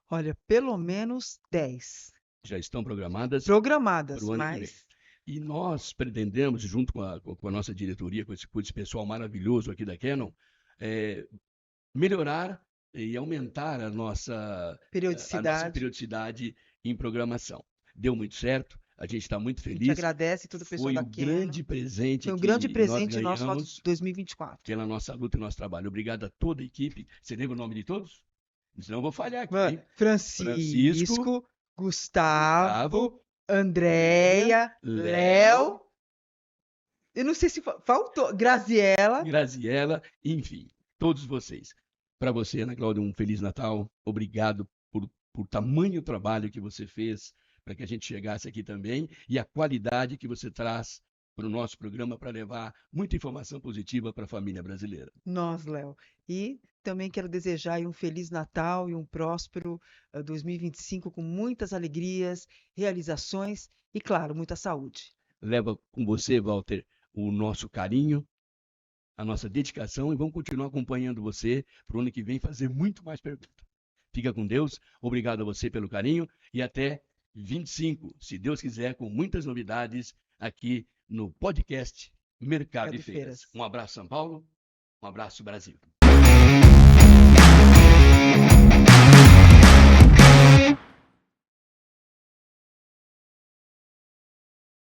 Olha, pelo menos 10 Já estão programadas programadas, para o ano que vem. mas E nós pretendemos, junto com a nossa diretoria, com esse pessoal maravilhoso aqui da Canon, melhorar e aumentar a nossa periodicidade em programação. Deu muito certo, a gente está muito a gente feliz. agradece todo o pessoal Foi da um Canon. grande presente Foi um que grande nós presente nosso para ganhamos 2024. pela nossa luta e nosso trabalho. Obrigado a toda a equipe. Você lembra o nome de todos? Senão eu vou falhar aqui, hein? Francisco, Gustavo, Andréia, Léo. Eu não sei se faltou. Graziela, enfim, todos vocês. Para você, Ana Cláudia, um Feliz Natal. Obrigado por tamanho trabalho que você fez para que a gente chegasse aqui também e a qualidade que você traz para o nosso programa para levar muita informação positiva para a família brasileira. nós, Léo. E também quero desejar aí um Feliz Natal e um próspero 2025 com muitas alegrias, realizações e, claro, muita saúde. Leva com você, Walter, o nosso carinho, a nossa dedicação e vamos continuar acompanhando você para o ano que vem fazer muito mais perguntas. Fica com Deus, obrigado a você pelo carinho e até 25, se Deus quiser, com muitas novidades aqui no podcast Mercado e Feiras. Um abraço, São Paulo, um abraço, Brasil.